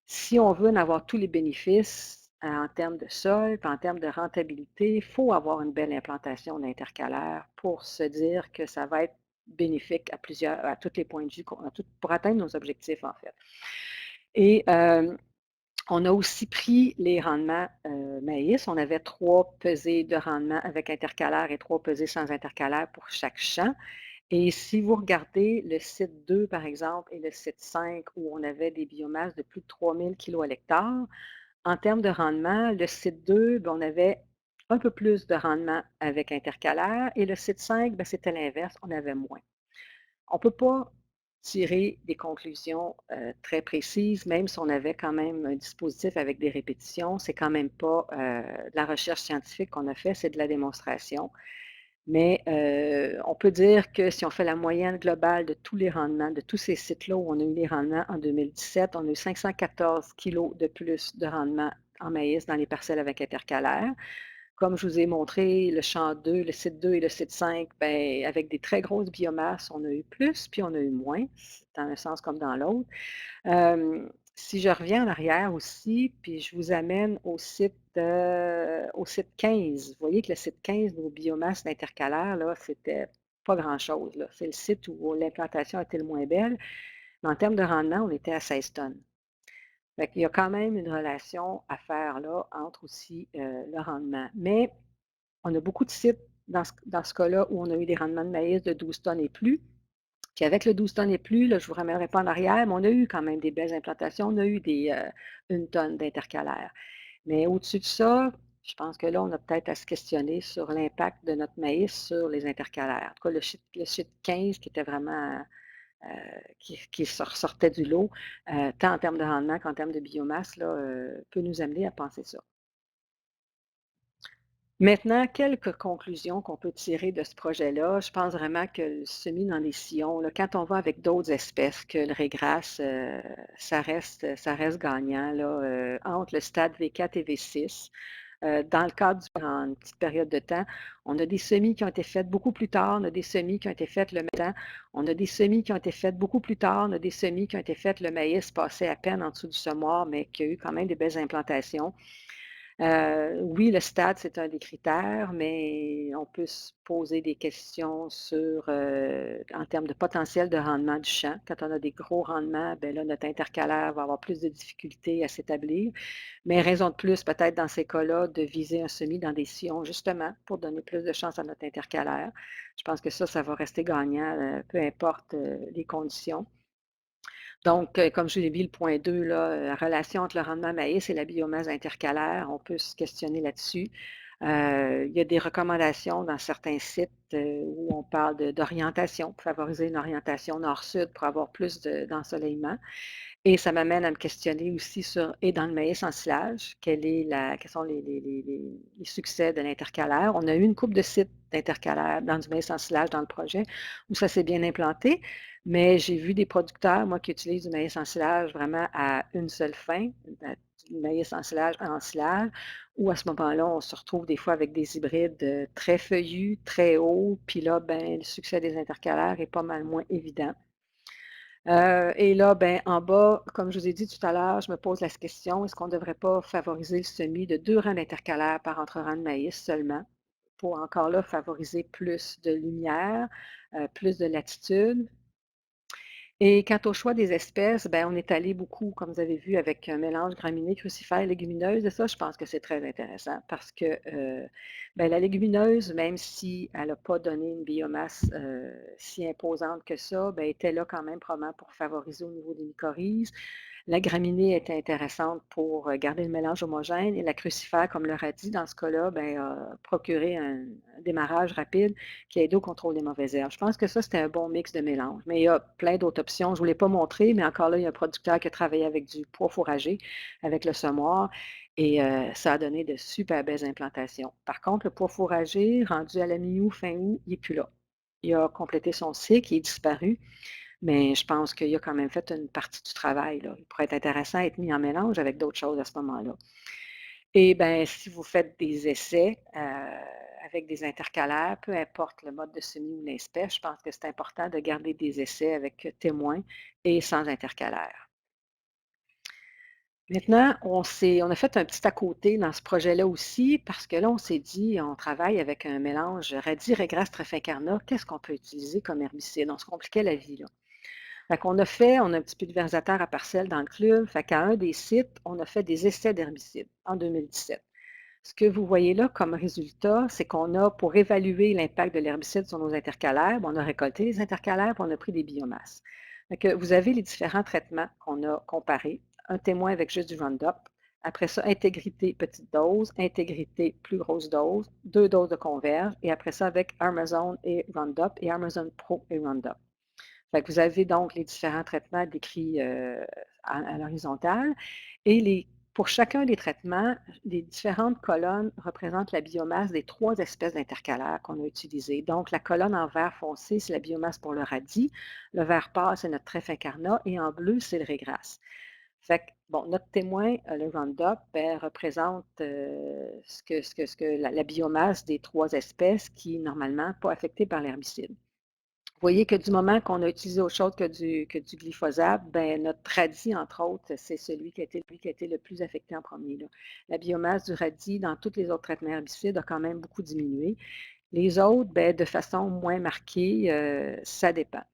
Si on veut en avoir tous les bénéfices, en termes de sol, puis en termes de rentabilité, il faut avoir une belle implantation d'intercalaire pour se dire que ça va être bénéfique à tous les points de vue pour atteindre nos objectifs, en fait. Et on a aussi pris les rendements, maïs. On avait 3 pesées de rendement avec intercalaire et 3 pesées sans intercalaire pour chaque champ. Et si vous regardez le site 2, par exemple, et le site 5, où on avait des biomasses de plus de 3000 kilos à l'hectare, en termes de rendement, le site 2, ben, on avait un peu plus de rendement avec intercalaire et le site 5, ben, c'était l'inverse, on avait moins. On ne peut pas tirer des conclusions, très précises, même si on avait quand même un dispositif avec des répétitions. C'est quand même pas, de la recherche scientifique qu'on a fait, c'est de la démonstration. Mais, on peut dire que si on fait la moyenne globale de tous les rendements, de tous ces sites-là où on a eu les rendements en 2017, on a eu 514 kilos de plus de rendement en maïs dans les parcelles avec intercalaire. Comme je vous ai montré, le champ 2, le site 2 et le site 5, ben, avec des très grosses biomasses, on a eu plus, puis on a eu moins, dans un sens comme dans l'autre. Si je reviens en arrière aussi, puis je vous amène au site 15. Vous voyez que le site 15, nos biomasses d'intercalaire, là, c'était pas grand-chose, là. C'est le site où l'implantation était le moins belle, mais en termes de rendement, on était à 16 tonnes. Fait qu'il y a quand même une relation à faire là entre aussi, le rendement. Mais on a beaucoup de sites dans ce cas-là où on a eu des rendements de maïs de 12 tonnes et plus, Puis avec le 12 tonnes et plus, là, je ne vous ramènerai pas en arrière, mais on a eu quand même des belles implantations. On a eu 1 tonne d'intercalaire. Mais au-dessus de ça, je pense que là, on a peut-être à se questionner sur l'impact de notre maïs sur les intercalaires. En tout cas, le chiffre 15 qui était vraiment qui ressortait du lot, tant en termes de rendement qu'en termes de biomasse, là, peut nous amener à penser ça. Maintenant, quelques conclusions qu'on peut tirer de ce projet-là. Je pense vraiment que le semis dans des sillons, là, quand on va avec d'autres espèces que le régras, ça reste gagnant là, entre le stade V4 et V6. Dans le cadre en une petite période de temps, on a des semis qui ont été faits beaucoup plus tard, on a des semis qui ont été faits le matin, on a des semis qui ont été faits beaucoup plus tard, on a des semis qui ont été faits le maïs passé à peine en dessous du semoir, mais qui a eu quand même des belles implantations. Oui, le stade, c'est un des critères, mais on peut se poser des questions sur, en termes de potentiel de rendement du champ. Quand on a des gros rendements, ben là, notre intercalaire va avoir plus de difficultés à s'établir. Mais raison de plus, peut-être dans ces cas-là, de viser un semis dans des sillons, justement, pour donner plus de chance à notre intercalaire. Je pense que ça va rester gagnant, peu importe, les conditions. Donc, comme je l'ai dit, le point 2, là, la relation entre le rendement maïs et la biomasse intercalaire, on peut se questionner là-dessus. Il y a des recommandations dans certains sites où on parle d'orientation, pour favoriser une orientation nord-sud pour avoir plus d'ensoleillement. Et ça m'amène à me questionner aussi sur, et dans le maïs en silage, quels sont les succès de l'intercalaire. On a eu une couple de sites d'intercalaire dans du maïs en silage dans le projet où ça s'est bien implanté, mais j'ai vu des producteurs, moi, qui utilisent du maïs en silage vraiment à une seule fin, du maïs en silage, où à ce moment-là, on se retrouve des fois avec des hybrides très feuillus, très hauts, puis là, ben, le succès des intercalaires est pas mal moins évident. Et là, ben, en bas, comme je vous ai dit tout à l'heure, je me pose la question, est-ce qu'on ne devrait pas favoriser le semis de 2 rangs d'intercalaires par entre-rang de maïs seulement, pour encore là favoriser plus de lumière, plus de latitude? Et quant au choix des espèces, ben, on est allé beaucoup, comme vous avez vu, avec un mélange graminées, crucifères, légumineuses. Et ça, je pense que c'est très intéressant parce que ben, la légumineuse, même si elle n'a pas donné une biomasse si imposante que ça, ben, était là quand même probablement pour favoriser au niveau des mycorhizes. La graminée était intéressante pour garder le mélange homogène et la crucifère, comme le radis, dans ce cas-là, ben, a procuré un démarrage rapide qui aide au contrôle des mauvaises herbes. Je pense que ça, c'était un bon mix de mélange. Mais il y a plein d'autres options. Je ne vous l'ai pas montré, mais encore là, il y a un producteur qui a travaillé avec du pois fourragé, avec le semoir, et ça a donné de super belles implantations. Par contre, le pois fourragé, rendu à la mi-août, fin août, il n'est plus là. Il a complété son cycle, il est disparu, mais je pense qu'il a quand même fait une partie du travail, là. Il pourrait être intéressant à être mis en mélange avec d'autres choses à ce moment-là. Et bien, si vous faites des essais avec des intercalaires, peu importe le mode de semis ou l'espèce, je pense que c'est important de garder des essais avec témoins et sans intercalaire. Maintenant, on a fait un petit à côté dans ce projet-là aussi, parce que là, on s'est dit, on travaille avec un mélange radis, régras, trifencarna. Qu'est-ce qu'on peut utiliser comme herbicide? On se compliquait la vie, là. Fait qu'on on a un petit peu de versateur à parcelle dans le club. Fait qu'à un des sites, on a fait des essais d'herbicides en 2017. Ce que vous voyez là comme résultat, c'est qu'on a, pour évaluer l'impact de l'herbicide sur nos intercalaires, on a récolté les intercalaires et on a pris des biomasses. Fait que vous avez les différents traitements qu'on a comparés. Un témoin avec juste du Roundup. Après ça, intégrité petite dose, intégrité plus grosse dose, 2 doses de converge, et après ça avec Amazon et Roundup et Amazon Pro et Roundup. Fait que vous avez donc les différents traitements décrits à l'horizontale et pour chacun des traitements, les différentes colonnes représentent la biomasse des 3 espèces d'intercalaires qu'on a utilisées. Donc, la colonne en vert foncé, c'est la biomasse pour le radis. Le vert pâle, c'est notre trèfle incarnat. Et en bleu, c'est le régras. Fait que, bon, notre témoin, le Roundup, ben, représente la biomasse des 3 espèces qui, normalement, pas affectées par l'herbicide. Vous voyez que du moment qu'on a utilisé autre chose que du glyphosate, ben, notre radis, entre autres, c'est celui qui a été le plus affecté en premier, là. La biomasse du radis dans tous les autres traitements herbicides a quand même beaucoup diminué. Les autres, ben, de façon moins marquée, ça dépend.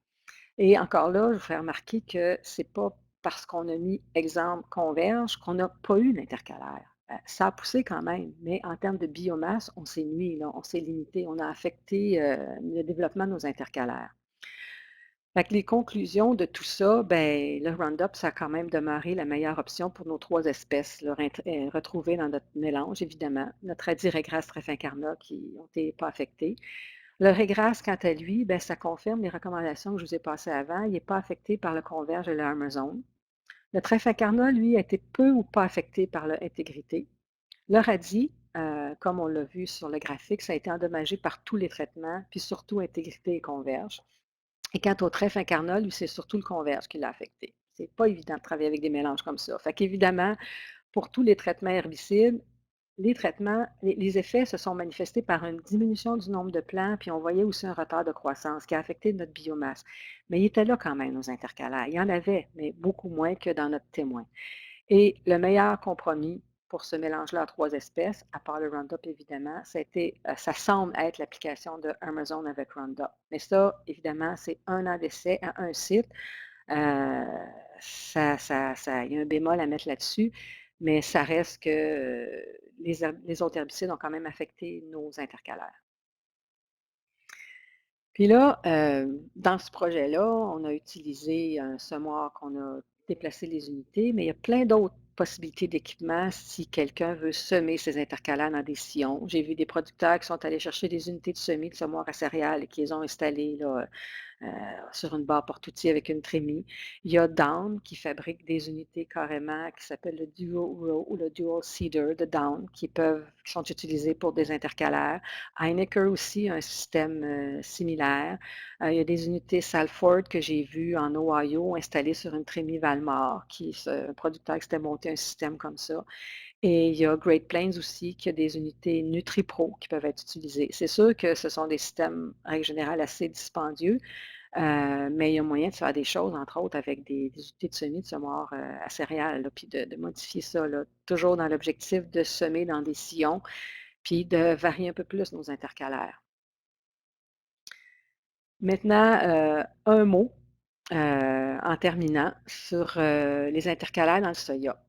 Et encore là, je vous fais remarquer que c'est pas parce qu'on a mis exemple converge qu'on n'a pas eu l'intercalaire. Ça a poussé quand même, mais en termes de biomasse, on s'est nuit, là, on s'est limité, on a affecté le développement de nos intercalaires. Fait que les conclusions de tout ça, ben, le Roundup, ça a quand même demeuré la meilleure option pour nos 3 espèces là, retrouvées dans notre mélange, évidemment. Notre radis régras trèfle qui ont été pas affectés. Le régras, quant à lui, ben, ça confirme les recommandations que je vous ai passées avant. Il n'est pas affecté par le converge et le Amazon. Le trèfle incarnat, lui, a été peu ou pas affecté par l'intégrité. Le radis, comme on l'a vu sur le graphique, ça a été endommagé par tous les traitements, puis surtout intégrité et converge. Et quant au trèfle incarnat, lui, c'est surtout le converge qui l'a affecté. C'est pas évident de travailler avec des mélanges comme ça. Fait qu'évidemment, pour tous les traitements herbicides, les effets se sont manifestés par une diminution du nombre de plants, puis on voyait aussi un retard de croissance qui a affecté notre biomasse. Mais il était là quand même, nos intercalaires. Il y en avait, mais beaucoup moins que dans notre témoin. Et le meilleur compromis pour ce mélange-là à 3 espèces, à part le Roundup évidemment, ça semble être l'application de Amazon avec Roundup. Mais ça, évidemment, c'est 1 an d'essai à un site. Euh, il y a un bémol à mettre là-dessus, mais ça reste que les autres herbicides ont quand même affecté nos intercalaires. Puis là, dans ce projet-là, on a utilisé un semoir qu'on a déplacé les unités, mais il y a plein d'autres possibilités d'équipement si quelqu'un veut semer ses intercalaires dans des sillons. J'ai vu des producteurs qui sont allés chercher des unités de semis de semoirs à céréales et qui les ont installées là, sur une barre porte-outils avec une trémie. Il y a Down qui fabrique des unités carrément qui s'appellent le Dual Row ou le Dual Seeder de Down qui sont utilisés pour des intercalaires. Heinecker aussi a un système similaire. Il y a des unités Salford que j'ai vues en Ohio installées sur une trémie Valmar, un producteur qui s'était monté un système comme ça. Et il y a Great Plains aussi qui a des unités NutriPro qui peuvent être utilisées. C'est sûr que ce sont des systèmes, en règle générale, assez dispendieux, mais il y a moyen de faire des choses, entre autres, avec des unités de semis, de semoirs à céréales, là, puis de modifier ça, là, toujours dans l'objectif de semer dans des sillons, puis de varier un peu plus nos intercalaires. Maintenant, un mot en terminant sur les intercalaires dans le soya.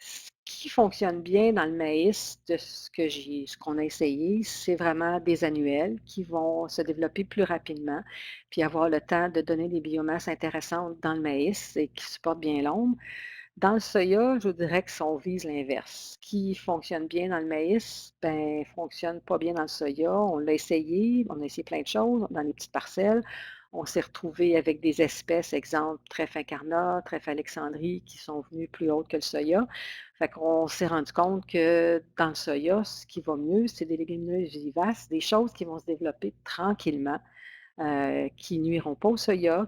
Ce qui fonctionne bien dans le maïs, de ce qu'on a essayé, c'est vraiment des annuels qui vont se développer plus rapidement, puis avoir le temps de donner des biomasses intéressantes dans le maïs et qui supportent bien l'ombre. Dans le soya, je vous dirais que si on vise l'inverse. Ce qui fonctionne bien dans le maïs, ben, fonctionne pas bien dans le soya. On a essayé plein de choses dans les petites parcelles. On s'est retrouvé avec des espèces, exemple trèfle incarnat, trèfle alexandrie, qui sont venues plus hautes que le soya. Fait qu'on s'est rendu compte que dans le soya, ce qui va mieux, c'est des légumineuses vivaces, des choses qui vont se développer tranquillement, qui nuiront pas au soya,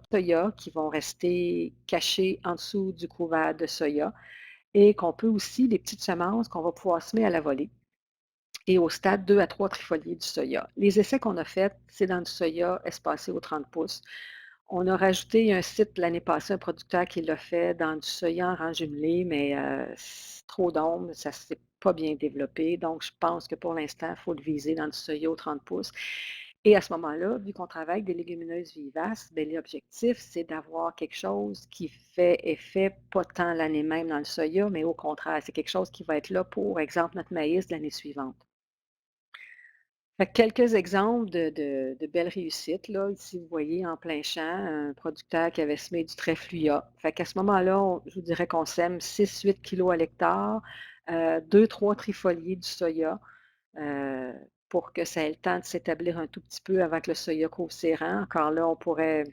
qui vont rester cachées en dessous du couvert de soya et qu'on peut aussi, des petites semences qu'on va pouvoir semer à la volée et au stade 2 à 3 trifoliés du soya. Les essais qu'on a faits, c'est dans du soya espacé aux 30 pouces. On a rajouté un site l'année passée, un producteur qui l'a fait dans du soya en rang jumelé, mais c'est trop d'ombre, ça ne s'est pas bien développé. Donc, je pense que pour l'instant, il faut le viser dans du soya aux 30 pouces. Et à ce moment-là, vu qu'on travaille avec des légumineuses vivaces, bien, l'objectif, c'est d'avoir quelque chose qui fait effet pas tant l'année même dans le soya, mais au contraire, c'est quelque chose qui va être là pour, exemple, notre maïs de l'année suivante. Fait que quelques exemples de belles réussites, là. Ici, vous voyez en plein champ un producteur qui avait semé du trèfluia. Fait qu'à ce moment-là, je vous dirais qu'on sème 6-8 kilos à l'hectare, 2-3 trifoliés du soya euh, pour que ça ait le temps de s'établir un tout petit peu avant que le soya couvre ses rangs. Encore là, on pourrait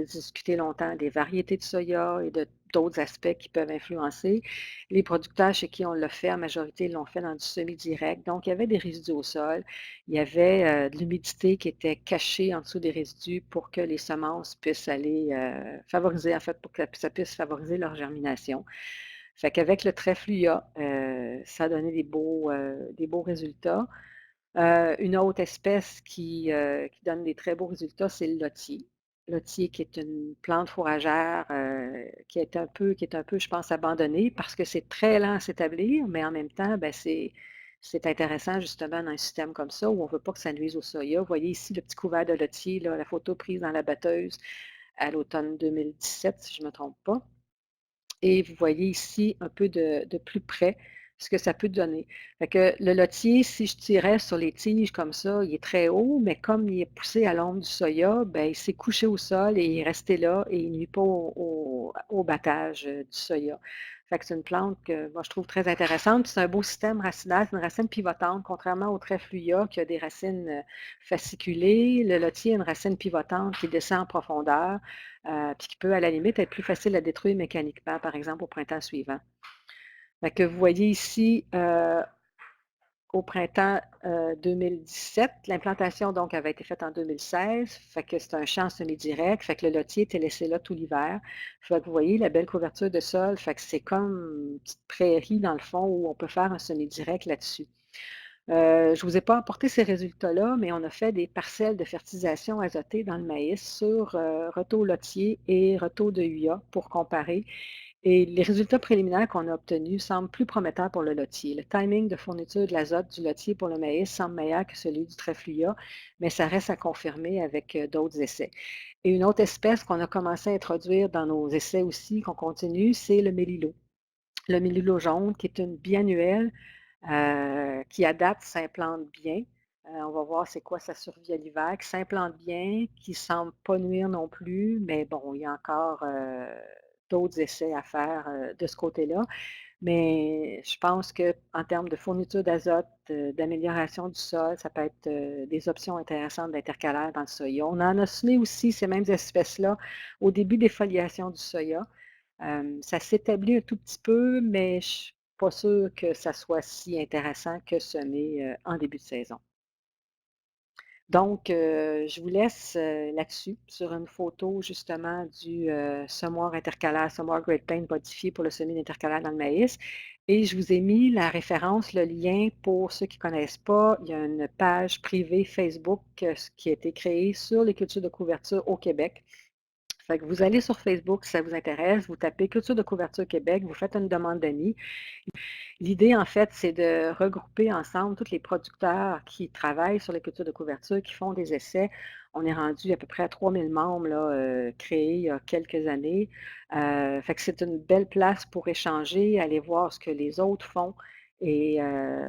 discuter longtemps des variétés de soya et d'autres aspects qui peuvent influencer. Les producteurs chez qui on l'a fait, en majorité, l'ont fait dans du semi-direct. Donc, il y avait des résidus au sol. Il y avait de l'humidité qui était cachée en dessous des résidus pour que les semences puissent aller favoriser, en fait, pour que ça puisse favoriser leur germination. Fait qu'avec le trèfluia, ça a donné des beaux résultats. Une autre espèce qui donne des très beaux résultats, c'est le lotier. Lotier qui est une plante fourragère qui est un peu, je pense, abandonnée parce que c'est très lent à s'établir, mais en même temps, ben, c'est intéressant justement dans un système comme ça où on ne veut pas que ça nuise au soya. Vous voyez ici le petit couvert de lotier, là, la photo prise dans la batteuse à l'automne 2017, si je ne me trompe pas. Et vous voyez ici un peu de plus près ce que ça peut donner. Fait que le lotier, si je tirais sur les tiges comme ça, il est très haut, mais comme il est poussé à l'ombre du soya, ben, il s'est couché au sol et il est resté là et il nuit pas au battage du soya. Fait que c'est une plante que moi je trouve très intéressante. Puis c'est un beau système racinaire, c'est une racine pivotante, contrairement au trèfluia qui a des racines fasciculées. Le lotier a une racine pivotante qui descend en profondeur, puis qui peut à la limite être plus facile à détruire mécaniquement, par exemple au printemps suivant. Fait que vous voyez ici, au printemps 2017, l'implantation donc avait été faite en 2016, fait que c'est un champ semi-direct, fait que le lotier était laissé là tout l'hiver. Fait que vous voyez la belle couverture de sol, fait que c'est comme une petite prairie dans le fond où on peut faire un semi-direct là-dessus. Je ne vous ai pas apporté ces résultats-là, mais on a fait des parcelles de fertilisation azotée dans le maïs sur retour lotier et retour de huilla pour comparer. Et les résultats préliminaires qu'on a obtenus semblent plus prometteurs pour le lotier. Le timing de fourniture de l'azote du lotier pour le maïs semble meilleur que celui du trèfluia, mais ça reste à confirmer avec d'autres essais. Et une autre espèce qu'on a commencé à introduire dans nos essais aussi, qu'on continue, c'est le mélilo. Le mélilo jaune, qui est une biannuelle qui, à date, s'implante bien. On va voir c'est quoi sa survie à l'hiver, qui s'implante bien, qui ne semble pas nuire non plus, mais bon, il y a encore d'autres essais à faire de ce côté-là. Mais je pense qu'en termes de fourniture d'azote, d'amélioration du sol, ça peut être des options intéressantes d'intercalaire dans le soya. On en a semé aussi ces mêmes espèces-là au début des foliations du soya. Ça s'établit un tout petit peu, mais je ne suis pas sûre que ça soit si intéressant que semer en début de saison. Donc, je vous laisse là-dessus, sur une photo justement du semoir intercalaire, semoir Great Plains modifié pour le semis intercalaire dans le maïs. Et je vous ai mis la référence, le lien pour ceux qui ne connaissent pas. Il y a une page privée Facebook qui a été créée sur les cultures de couverture au Québec. Fait que vous allez sur Facebook si ça vous intéresse, vous tapez Culture de couverture Québec, vous faites une demande d'amis. L'idée, en fait, c'est de regrouper ensemble tous les producteurs qui travaillent sur les cultures de couverture, qui font des essais. On est rendu à peu près à 3000 membres là, créés il y a quelques années. Fait que c'est une belle place pour échanger, aller voir ce que les autres font et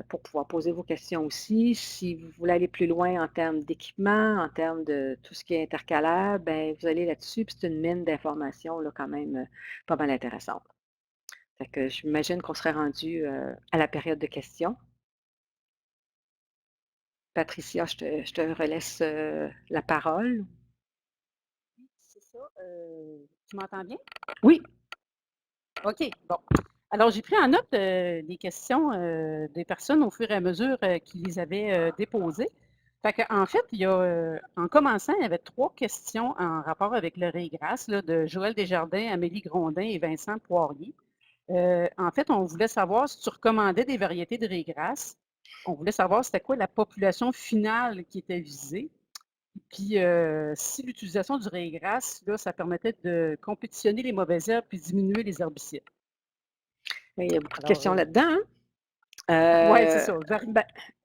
pour pouvoir poser vos questions aussi. Si vous voulez aller plus loin en termes d'équipement, en termes de tout ce qui est intercalaire, ben vous allez là-dessus, puis c'est une mine d'informations là, quand même pas mal intéressante. Fait que j'imagine qu'on serait rendu à la période de questions. Patricia, je te relaisse la parole. C'est ça. Tu m'entends bien? Oui, OK, bon. Alors, j'ai pris en note les questions des personnes au fur et à mesure qui les avaient déposées. Fait en fait, en commençant, il y avait 3 questions en rapport avec le raigrasse là, de Joël Desjardins, Amélie Grondin et Vincent Poirier. En fait, on voulait savoir si tu recommandais des variétés de raigrasse. On voulait savoir c'était quoi la population finale qui était visée. Puis, si l'utilisation du raigrasse, là, ça permettait de compétitionner les mauvaises herbes puis diminuer les herbicides. mais il y a beaucoup de Alors, questions là-dedans, hein? ouais, c'est ça.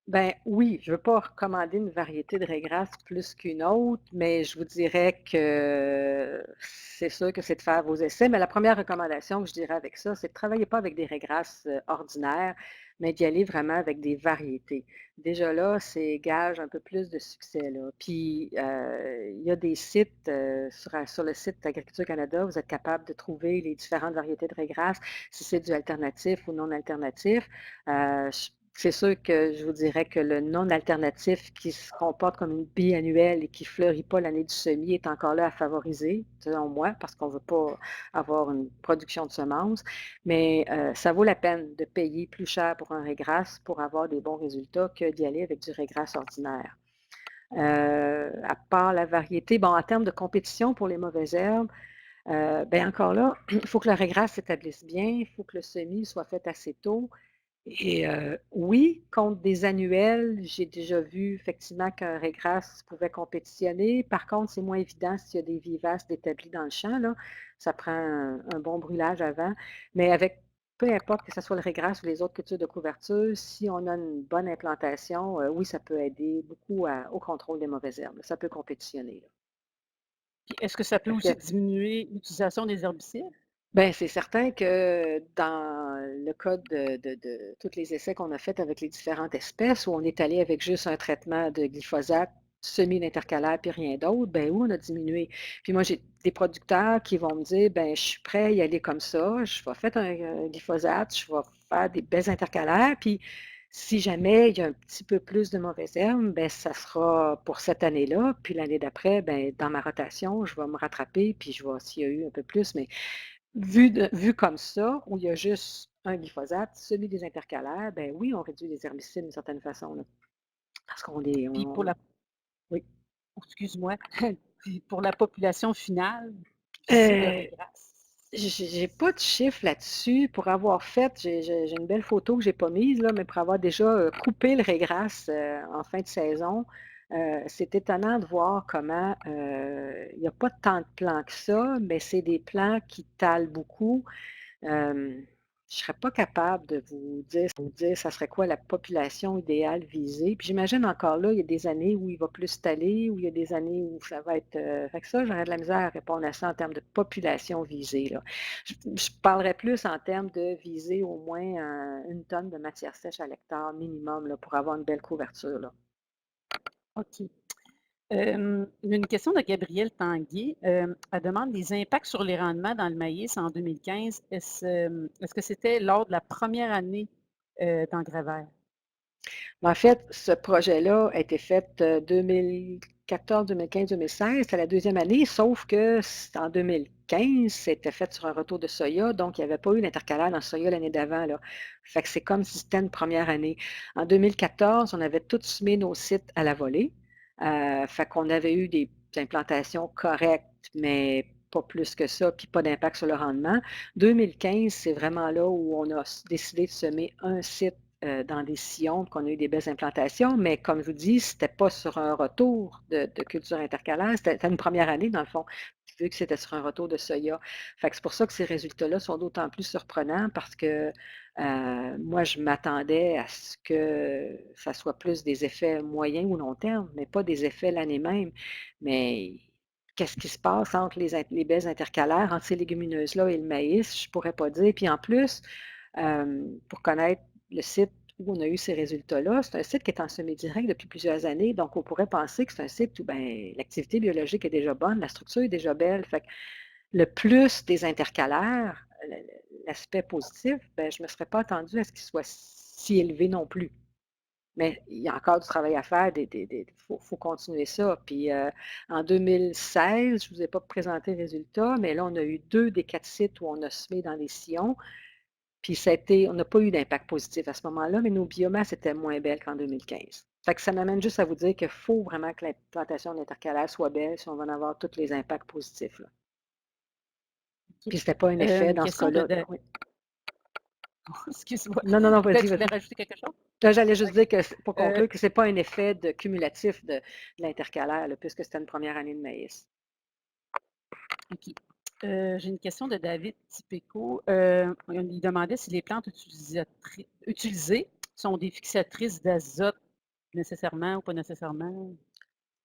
Ben, oui, je ne veux pas recommander une variété de raigrasse plus qu'une autre, mais je vous dirais que c'est sûr que c'est de faire vos essais. Mais la première recommandation que je dirais avec ça, c'est de ne travailler pas avec des raigrasses ordinaires, mais d'y aller vraiment avec des variétés. Déjà là, c'est gage un peu plus de succès, là. Puis, il y a des sites, sur le site d'Agriculture Canada, vous êtes capable de trouver les différentes variétés de raigrasses, si c'est du alternatif ou non alternatif. C'est sûr que je vous dirais que le non alternatif qui se comporte comme une biannuelle et qui ne fleurit pas l'année du semis est encore là à favoriser, selon moi, parce qu'on ne veut pas avoir une production de semences. Mais ça vaut la peine de payer plus cher pour un raigrasse pour avoir des bons résultats que d'y aller avec du raigrasse ordinaire. À part la variété, bon, en termes de compétition pour les mauvaises herbes, ben encore là, il faut que le raigrasse s'établisse bien, il faut que le semis soit fait assez tôt. Et oui, contre des annuels, j'ai déjà vu effectivement qu'un raigrasse pouvait compétitionner. Par contre, c'est moins évident s'il y a des vivaces d'établis dans le champ, là. Ça prend un bon brûlage avant. Mais avec peu importe que ce soit le raigrasse ou les autres cultures de couverture, si on a une bonne implantation, oui, ça peut aider beaucoup au contrôle des mauvaises herbes. Ça peut compétitionner, là. Puis, est-ce que ça peut Fait aussi que diminuer l'utilisation des herbicides? Ben, c'est certain que dans le cas de tous les essais qu'on a faits avec les différentes espèces, où on est allé avec juste un traitement de glyphosate semi-intercalaire puis rien d'autre, ben oui, on a diminué. Puis moi, j'ai des producteurs qui vont me dire: «Ben, je suis prêt à y aller comme ça, je vais faire un glyphosate, je vais faire des baies intercalaires, puis si jamais il y a un petit peu plus de mauvaises herbes, ben ça sera pour cette année-là, puis l'année d'après, ben dans ma rotation, je vais me rattraper, puis je vais s'il y a eu un peu plus, mais vu comme ça, où il y a juste un glyphosate, celui des intercalaires, ben oui, on réduit les herbicides d'une certaine façon, là, parce qu'on les Puis pour la oui. oh, excuse-moi, puis pour la population finale visée de Heu, régras. j'ai pas de chiffre là-dessus. Pour avoir fait j'ai une belle photo que j'ai pas mise là, mais pour avoir déjà, coupé le régras, en fin de saison, c'est étonnant de voir comment, il y a pas tant de plants que ça, mais c'est des plants qui talent beaucoup. Hem, je serais pas capable de vous dire ça serait quoi la population idéale visée. Puis j'imagine encore là, il y a des années où il va plus staller, où il y a des années où ça va être, fait que ça, j'aurais de la misère à répondre à ça en termes de population visée, là. Je parlerais plus en termes de viser au moins, 1 tonne de matière sèche à l'hectare minimum, là, pour avoir une belle couverture, là. OK. Une question de Gabrielle Tanguay. Elle demande les impacts sur les rendements dans le maïs en 2015. Est-ce que c'était lors de la première année d'engrais verts? En fait, ce projet-là a été fait, 2014, 2015, 2016, c'était la deuxième année, sauf que en 2015, c'était fait sur un retour de soya, donc il n'y avait pas eu d'intercalaire dans le soya l'année d'avant, là. Fait que c'est comme si c'était une première année. En 2014, on avait tous semé nos sites à la volée, fait qu'on avait eu des implantations correctes, mais pas plus que ça, puis pas d'impact sur le rendement. 2015, c'est vraiment là où on a décidé de semer un site dans des sillons, qu'on a eu des belles implantations, mais comme je vous dis, c'était pas sur un retour de culture intercalaire, c'était une première année dans le fond, vu que c'était sur un retour de soya. Fait que c'est pour ça que ces résultats-là sont d'autant plus surprenants parce que, moi je m'attendais à ce que ça soit plus des effets moyen ou long terme, mais pas des effets l'année même. Mais qu'est-ce qui se passe entre les baies intercalaires, entre ces légumineuses-là et le maïs? Je pourrais pas dire. Puis en plus, pour connaître le site où on a eu ces résultats-là, c'est un site qui est en semi-direct depuis plusieurs années, donc on pourrait penser que c'est un site où, ben, l'activité biologique est déjà bonne, la structure est déjà belle. Fait que le plus des intercalaires, l'aspect positif, ben, je ne me serais pas attendue à ce qu'il soit si élevé non plus. Mais il y a encore du travail à faire, faut continuer ça. Puis, en 2016, je ne vous ai pas présenté les résultats, mais là, on a eu 2 des 4 sites où on a semé dans les sillons. Puis ça a été on n'a pas eu d'impact positif à ce moment-là, mais nos biomasses étaient moins belles qu'en 2015. Fait que ça m'amène juste à vous dire qu'il faut vraiment que l'implantation intercalaire soit belle si on veut en avoir tous les impacts positifs, là. OK. Puis c'était pas un effet Une dans ce question de cas-là. de Oui. excuse-moi. Non, non, non, Là, vas-y, tu voulais vas-y. rajouter quelque chose? Là, j'allais juste Oui. dire que pour Euh, conclure, que c'est pas un effet de cumulatif de l'intercalaire, là, puisque c'était une première année de maïs. OK. J'ai une question de David Tipeco. Il demandait si les plantes utilisées sont des fixatrices d'azote nécessairement ou pas nécessairement?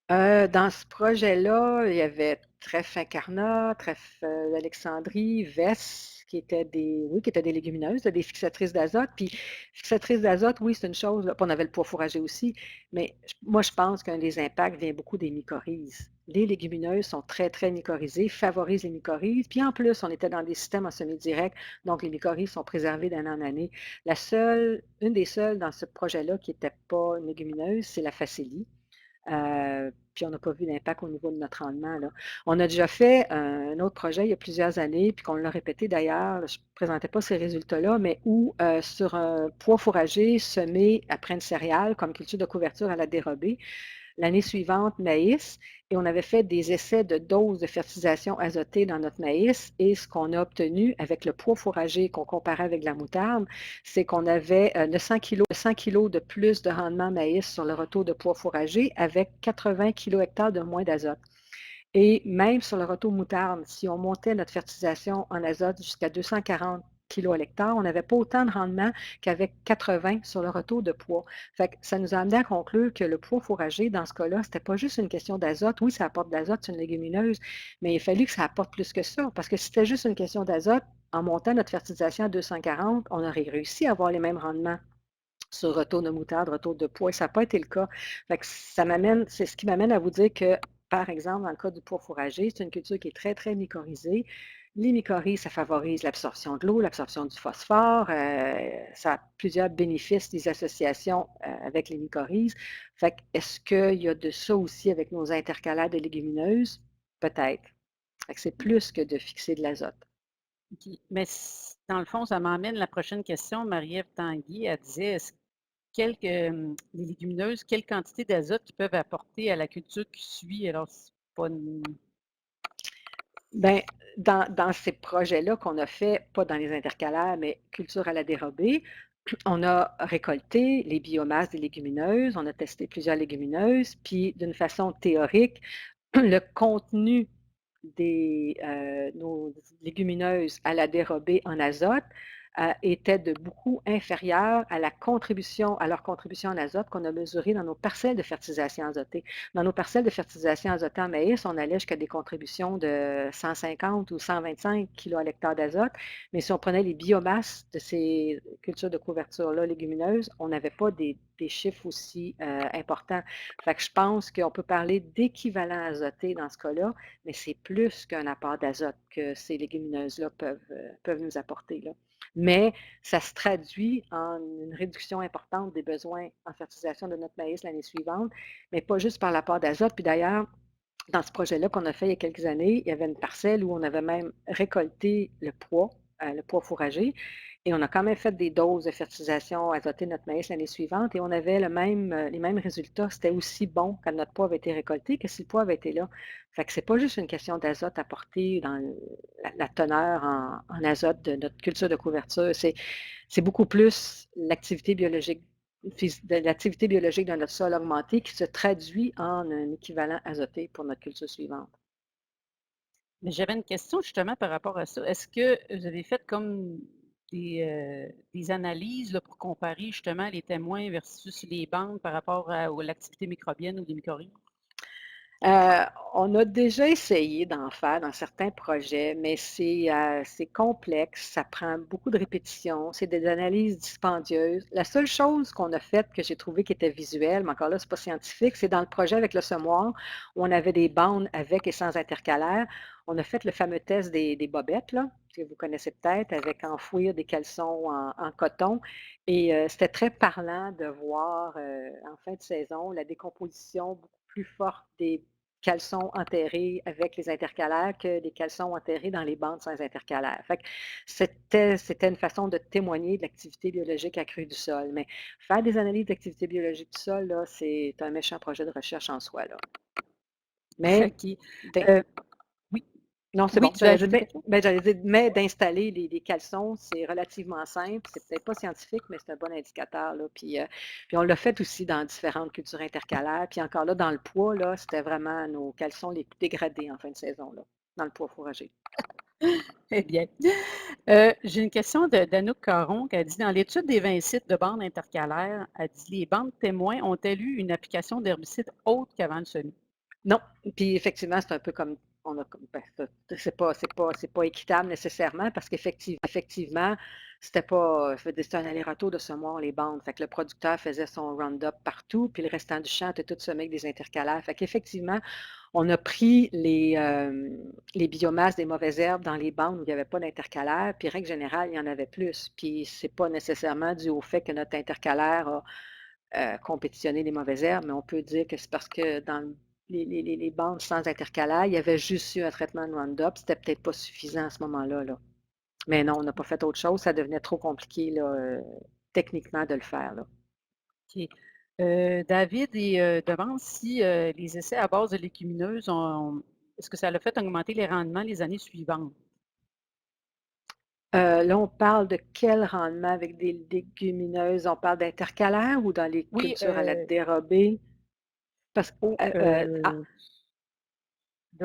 Dans ce projet-là, il y avait trèfle incarnat, trèfle, d'Alexandrie, vesses qui étaient des légumineuses, là, des fixatrices d'azote. Puis fixatrices d'azote, oui, c'est une chose, là, puis on avait le pois fourragé aussi, mais moi, je pense qu'un des impacts vient beaucoup des mycorhizes. Les légumineuses sont très, très mycorhizées, favorisent les mycorhizes. Puis en plus, on était dans des systèmes en semi-direct, donc les mycorhizes sont préservées d'année en année. Une des seules dans ce projet-là qui n'était pas une légumineuse, c'est la facélie. Puis on n'a pas vu d'impact au niveau de notre rendement, là. On a déjà fait un autre projet il y a plusieurs années, puis qu'on l'a répété d'ailleurs, je ne présentais pas ces résultats-là, mais où, sur un pois fourragé semé après une céréale comme culture de couverture à la dérobée, l'année suivante, maïs, et on avait fait des essais de doses de fertilisation azotée dans notre maïs. Et ce qu'on a obtenu avec le pois fourragé qu'on comparait avec la moutarde, c'est qu'on avait 100 kilos de plus de rendement maïs sur le retour de pois fourragé avec 80 kilo-hectares de moins d'azote. Et même sur le retour moutarde, si on montait notre fertilisation en azote jusqu'à 240 kilos à l'hectare, on n'avait pas autant de rendement qu'avec 80 sur le retour de poids. Fait que ça nous a amené à conclure que le pois fourragé, dans ce cas-là, c'était pas juste une question d'azote. Oui, ça apporte de l'azote, c'est une légumineuse, mais il a fallu que ça apporte plus que ça, parce que si c'était juste une question d'azote, en montant notre fertilisation à 240, on aurait réussi à avoir les mêmes rendements sur retour de moutarde, retour de pois, et ça n'a pas été le cas. Fait que c'est ce qui m'amène à vous dire que, par exemple, dans le cas du pois fourragé, c'est une culture qui est très, très mycorhizée. Les mycorhizes, ça favorise l'absorption de l'eau, l'absorption du phosphore. Ça a plusieurs bénéfices, des associations avec les mycorhizes. Fait que, est-ce qu'il y a de ça aussi avec nos intercalaires de légumineuses? Peut-être. Fait que c'est plus que de fixer de l'azote. OK. Mais dans le fond, ça m'emmène la prochaine question. Marie-Ève Tanguy, elle disait, les légumineuses, quelle quantité d'azote ils peuvent apporter à la culture qui suit? Alors, c'est pas une... Ben, dans ces projets-là qu'on a fait, pas dans les intercalaires, mais culture à la dérobée, on a récolté les biomasses des légumineuses, on a testé plusieurs légumineuses, puis d'une façon théorique, le contenu nos légumineuses à la dérobée en azote était de beaucoup inférieur à leur contribution en azote qu'on a mesurée dans nos parcelles de fertilisation azotée. Dans nos parcelles de fertilisation azotée en maïs, on allait jusqu'à des contributions de 150 ou 125 kg à l'hectare d'azote, mais si on prenait les biomasses de ces cultures de couverture-là, légumineuses, on n'avait pas des chiffres aussi importants. Fait que je pense qu'on peut parler d'équivalent azoté dans ce cas-là, mais c'est plus qu'un apport d'azote que ces légumineuses-là peuvent nous apporter, là. Mais ça se traduit en une réduction importante des besoins en fertilisation de notre maïs l'année suivante, mais pas juste par l'apport d'azote. Puis d'ailleurs, dans ce projet-là qu'on a fait il y a quelques années, il y avait une parcelle où on avait même récolté le pois fourragé, et on a quand même fait des doses de fertilisation azotée de notre maïs l'année suivante, et on avait les mêmes résultats. C'était aussi bon quand notre pois avait été récolté que si le pois avait été là. Fait que c'est pas juste une question d'azote apporté dans la teneur en azote de notre culture de couverture, c'est beaucoup plus l'activité biologique de notre sol augmentée qui se traduit en un équivalent azoté pour notre culture suivante. Mais j'avais une question justement par rapport à ça. Est-ce que vous avez fait comme des analyses là, pour comparer justement les témoins versus les bandes par rapport à l'activité microbienne ou des mycorhizes? Euh, on a déjà essayé d'en faire dans certains projets, mais c'est complexe, ça prend beaucoup de répétitions, c'est des analyses dispendieuses. La seule chose qu'on a faite que j'ai trouvé qui était visuelle, mais encore là, c'est pas scientifique, c'est dans le projet avec le semoir, où on avait des bandes avec et sans intercalaire. On a fait le fameux test des bobettes, là, que vous connaissez peut-être, avec enfouir des caleçons en coton. Et c'était très parlant de voir en fin de saison la décomposition beaucoup plus forte des caleçons enterrés avec les intercalaires que les caleçons enterrés dans les bandes sans intercalaire. Fait que c'était une façon de témoigner de l'activité biologique accrue du sol. Mais faire des analyses d'activité biologique du sol, là, c'est un méchant projet de recherche en soi, là. Mais OK. d'in- Euh, oui, non, c'est oui, bon. tu veux J'allais dire, ajouter quelque chose? j'allais dire, mais d'installer les caleçons, c'est relativement simple. C'est peut-être pas scientifique, mais c'est un bon indicateur, là. Puis on l'a fait aussi dans différentes cultures intercalaires. Puis encore là, dans le poids, là, c'était vraiment nos caleçons les plus dégradés en fin de saison, là, dans le poids fourragé. Eh bien. J'ai une question d'Anouk Caron qui a dit dans l'étude des 20 sites de bandes intercalaires, elle dit les bandes témoins ont-elles eu une application d'herbicide autre qu'avant le semis? Non, puis effectivement, c'est un peu comme on a ben, c'est pas équitable nécessairement parce qu'effectivement, c'était un aller-retour de semoir les bandes. Fait que le producteur faisait son Roundup partout, puis le restant du champ était tout semé avec des intercalaires. Fait qu'effectivement, on a pris les biomasses des mauvaises herbes dans les bandes où il n'y avait pas d'intercalaire, puis règle générale, il y en avait plus. Puis c'est pas nécessairement dû au fait que notre intercalaire a compétitionner les mauvaises herbes, mais on peut dire que c'est parce que dans les bandes sans intercalaire, il y avait juste eu un traitement de Roundup. C'était peut-être pas suffisant à ce moment-là, là. Mais non, on n'a pas fait autre chose. Ça devenait trop compliqué, là, techniquement, de le faire, là. OK. David demande si les essais à base de légumineuses est-ce que ça l'a fait augmenter les rendements les années suivantes? Là, on parle de quel rendement avec des légumineuses? On parle d'intercalaire ou dans les Oui, cultures à la dérobée? Parce que, oh, en là,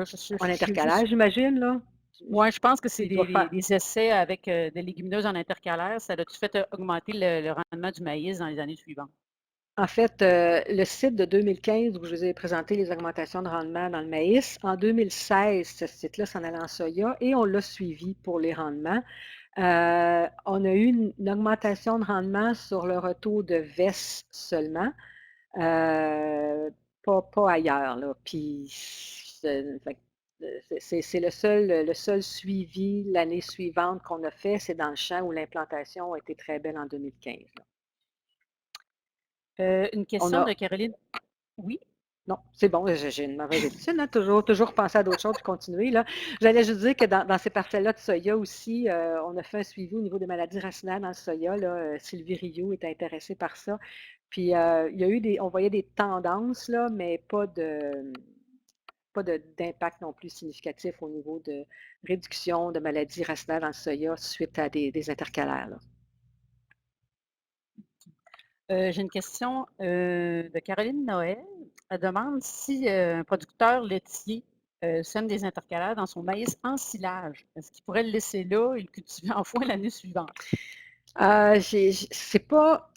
je intercalaire, juste. j'imagine, là? Ouais, je pense que c'est il doit faire. des essais avec, des légumineuses en intercalaire. Ça a-tu fait, augmenter le rendement du maïs dans les années suivantes? En fait, le site de 2015 où je vous ai présenté les augmentations de rendement dans le maïs, en 2016, ce site-là s'en allait en soya et on l'a suivi pour les rendements. On a eu une augmentation de rendement sur le retour de veste seulement, pas ailleurs, là. Puis, fait que, c'est le seul suivi l'année suivante qu'on a fait, c'est dans le champ où l'implantation a été très belle en 2015, là. Une On question a de Caroline. Oui? Non, c'est bon, j'ai une mauvaise habitude, hein, toujours penser à d'autres choses puis continuer, là. J'allais juste dire que dans ces parcelles-là de soya aussi, on a fait un suivi au niveau des maladies racinaires dans le soya, là, Sylvie Rioux est intéressée par ça. Puis, il y a eu on voyait des tendances, là, mais pas d'impact non plus significatif au niveau de réduction de maladies racinaires dans le soya suite à des intercalaires, là. J'ai une question, de Caroline Noël. Elle demande si, un producteur laitier, sème des intercalaires dans son maïs en silage. Est-ce qu'il pourrait le laisser là et le cultiver en foin l'année suivante? C'est pas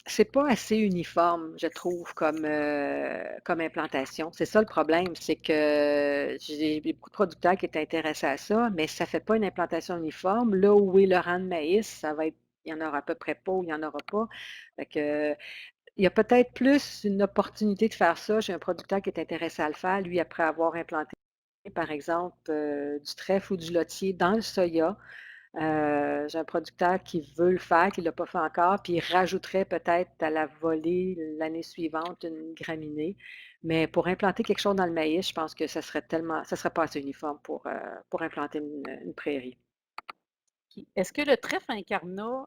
assez uniforme, je trouve, comme implantation. C'est ça le problème, c'est que j'ai beaucoup de producteurs qui étaient intéressés à ça, mais ça fait pas une implantation uniforme. Là où est le rang de maïs, ça va être il y en aura à peu près pas ou il y en aura pas. Fait que, il y a peut-être plus une opportunité de faire ça. J'ai un producteur qui est intéressé à le faire, lui, après avoir implanté, par exemple, du trèfle ou du lotier dans le soya. J'ai un producteur qui veut le faire, qui ne l'a pas fait encore, puis il rajouterait peut-être à la volée l'année suivante une graminée. Mais pour implanter quelque chose dans le maïs, je pense que ça serait pas assez uniforme pour implanter une prairie. Puis, est-ce que le trèfle incarnat,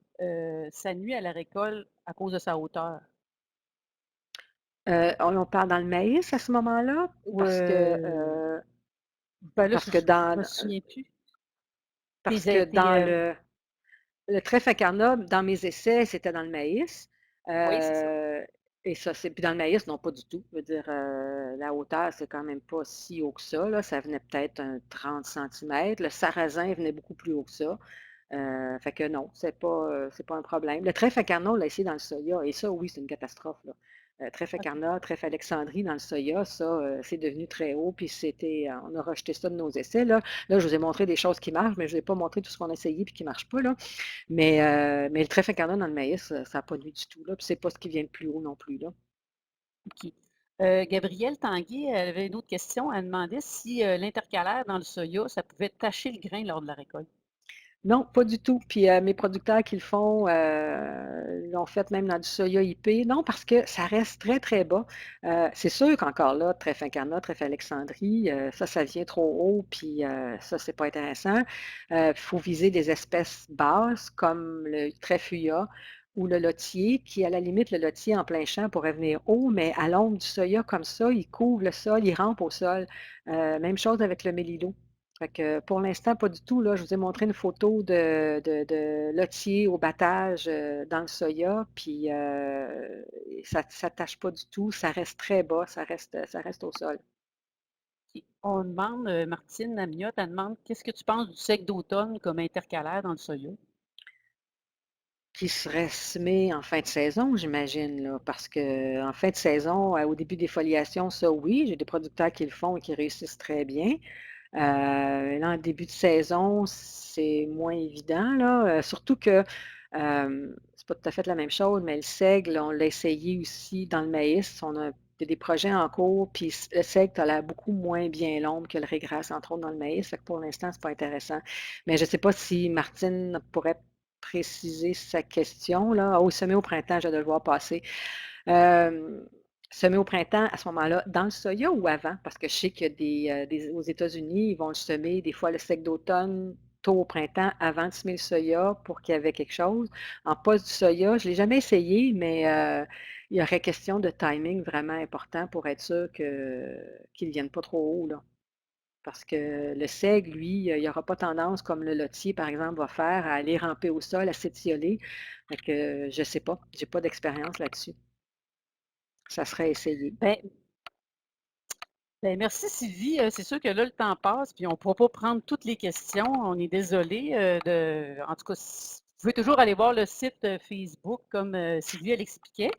ça nuit à la récolte à cause de sa hauteur? On parle dans le maïs à ce moment-là? Ou, Parce que, ben, là, parce que dans, je me souviens plus. parce Tes, que tes, dans le trèfle incarnat, dans mes essais, c'était dans le maïs. oui, c'est ça. Euh, et ça, c'est. Puis dans le maïs, non, pas du tout. Je veux dire, la hauteur, c'est quand même pas si haut que ça, là. Ça venait peut-être un 30 centimètres. Le sarrasin venait beaucoup plus haut que ça. Fait que non, c'est pas un problème. Le trèfle incarnat, on l'a essayé dans le soya. Et ça, oui, c'est une catastrophe, là. Trèfle OK. incarnat, trèfle Alexandrie dans le soya, ça, c'est devenu très haut. Puis on a rejeté ça de nos essais, là. Là, je vous ai montré des choses qui marchent, mais je ne vous ai pas montré tout ce qu'on a essayé puis qui ne marche pas, là. Mais le trèfle incarnat dans le maïs, ça n'a pas nuit du tout, là. Puis c'est pas ce qui vient de plus haut non plus, là. OK. Gabrielle Tanguay, elle avait une autre question. Elle demandait si, l'intercalaire dans le soya, ça pouvait tacher le grain lors de la récolte. Non, pas du tout. Puis mes producteurs qui le font, l'ont fait même dans du soya IP. Non, parce que ça reste très, très bas. C'est sûr qu'encore là, trèfle incarnat, trèfle Alexandrie, ça vient trop haut, puis ça, c'est pas intéressant. Il faut viser des espèces basses comme le trèfle Huya ou le lotier, qui, à la limite, le lotier en plein champ pourrait venir haut, mais à l'ombre du soya comme ça, il couvre le sol, il rampe au sol. Même chose avec le mélilo. Fait que pour l'instant, pas du tout, là. Je vous ai montré une photo de lotier au battage dans le soya, puis ça ne tâche pas du tout, ça reste très bas, ça reste au sol. OK. On demande, Martine Amiotte, elle demande: «Qu'est-ce que tu penses du sec d'automne comme intercalaire dans le soya?» Qui serait semé en fin de saison, j'imagine, là, parce qu'en fin de saison, au début des foliations, ça oui, j'ai des producteurs qui le font et qui réussissent très bien. Là, en début de saison, c'est moins évident, là. Surtout que c'est pas tout à fait la même chose, mais le seigle, on l'a essayé aussi dans le maïs. Il y a des projets en cours, puis le seigle, ça a l'air beaucoup moins bien l'ombre que le régras, entre autres, dans le maïs. Fait que pour l'instant, c'est pas intéressant. Mais je ne sais pas si Martine pourrait préciser sa question, là. Au semer au printemps, je dois le voir passer. Euh, Semer au printemps, à ce moment-là, dans le soya ou avant? Parce que je sais qu'il y a aux États-Unis, ils vont le semer, des fois, le sec d'automne, tôt au printemps, avant de semer le soya pour qu'il y ait quelque chose. En poste du soya, je ne l'ai jamais essayé, mais il y aurait question de timing vraiment important pour être sûr qu'il ne vienne pas trop haut, là. Parce que le seigle, lui, il n'aura pas tendance, comme le lotier, par exemple, va faire, à aller ramper au sol, à s'étioler. Fait que je ne sais pas, j'ai pas d'expérience là-dessus. Ça serait essayé. Ben Ben, merci Sylvie. C'est sûr que là, le temps passe, puis on ne pourra pas prendre toutes les questions. On est désolé. En tout cas, vous pouvez toujours aller voir le site Facebook, comme Sylvie elle expliquait.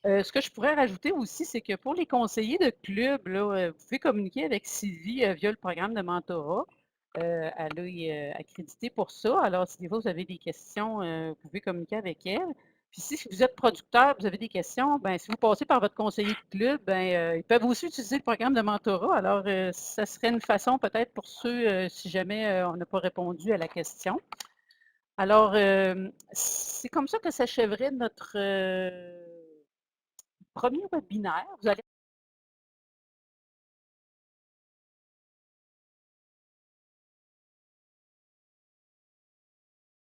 Ce que je pourrais rajouter aussi, c'est que pour les conseillers de club, là, vous pouvez communiquer avec Sylvie via le programme de mentorat. Elle est accréditée pour ça. Alors, si des fois vous avez des questions, vous pouvez communiquer avec elle. Puis si vous êtes producteur, vous avez des questions, ben, si vous passez par votre conseiller de club, ben, ils peuvent aussi utiliser le programme de mentorat. Alors, ça serait une façon peut-être pour ceux, si jamais on n'a pas répondu à la question. Alors, c'est comme ça que s'achèverait notre premier webinaire. Vous allez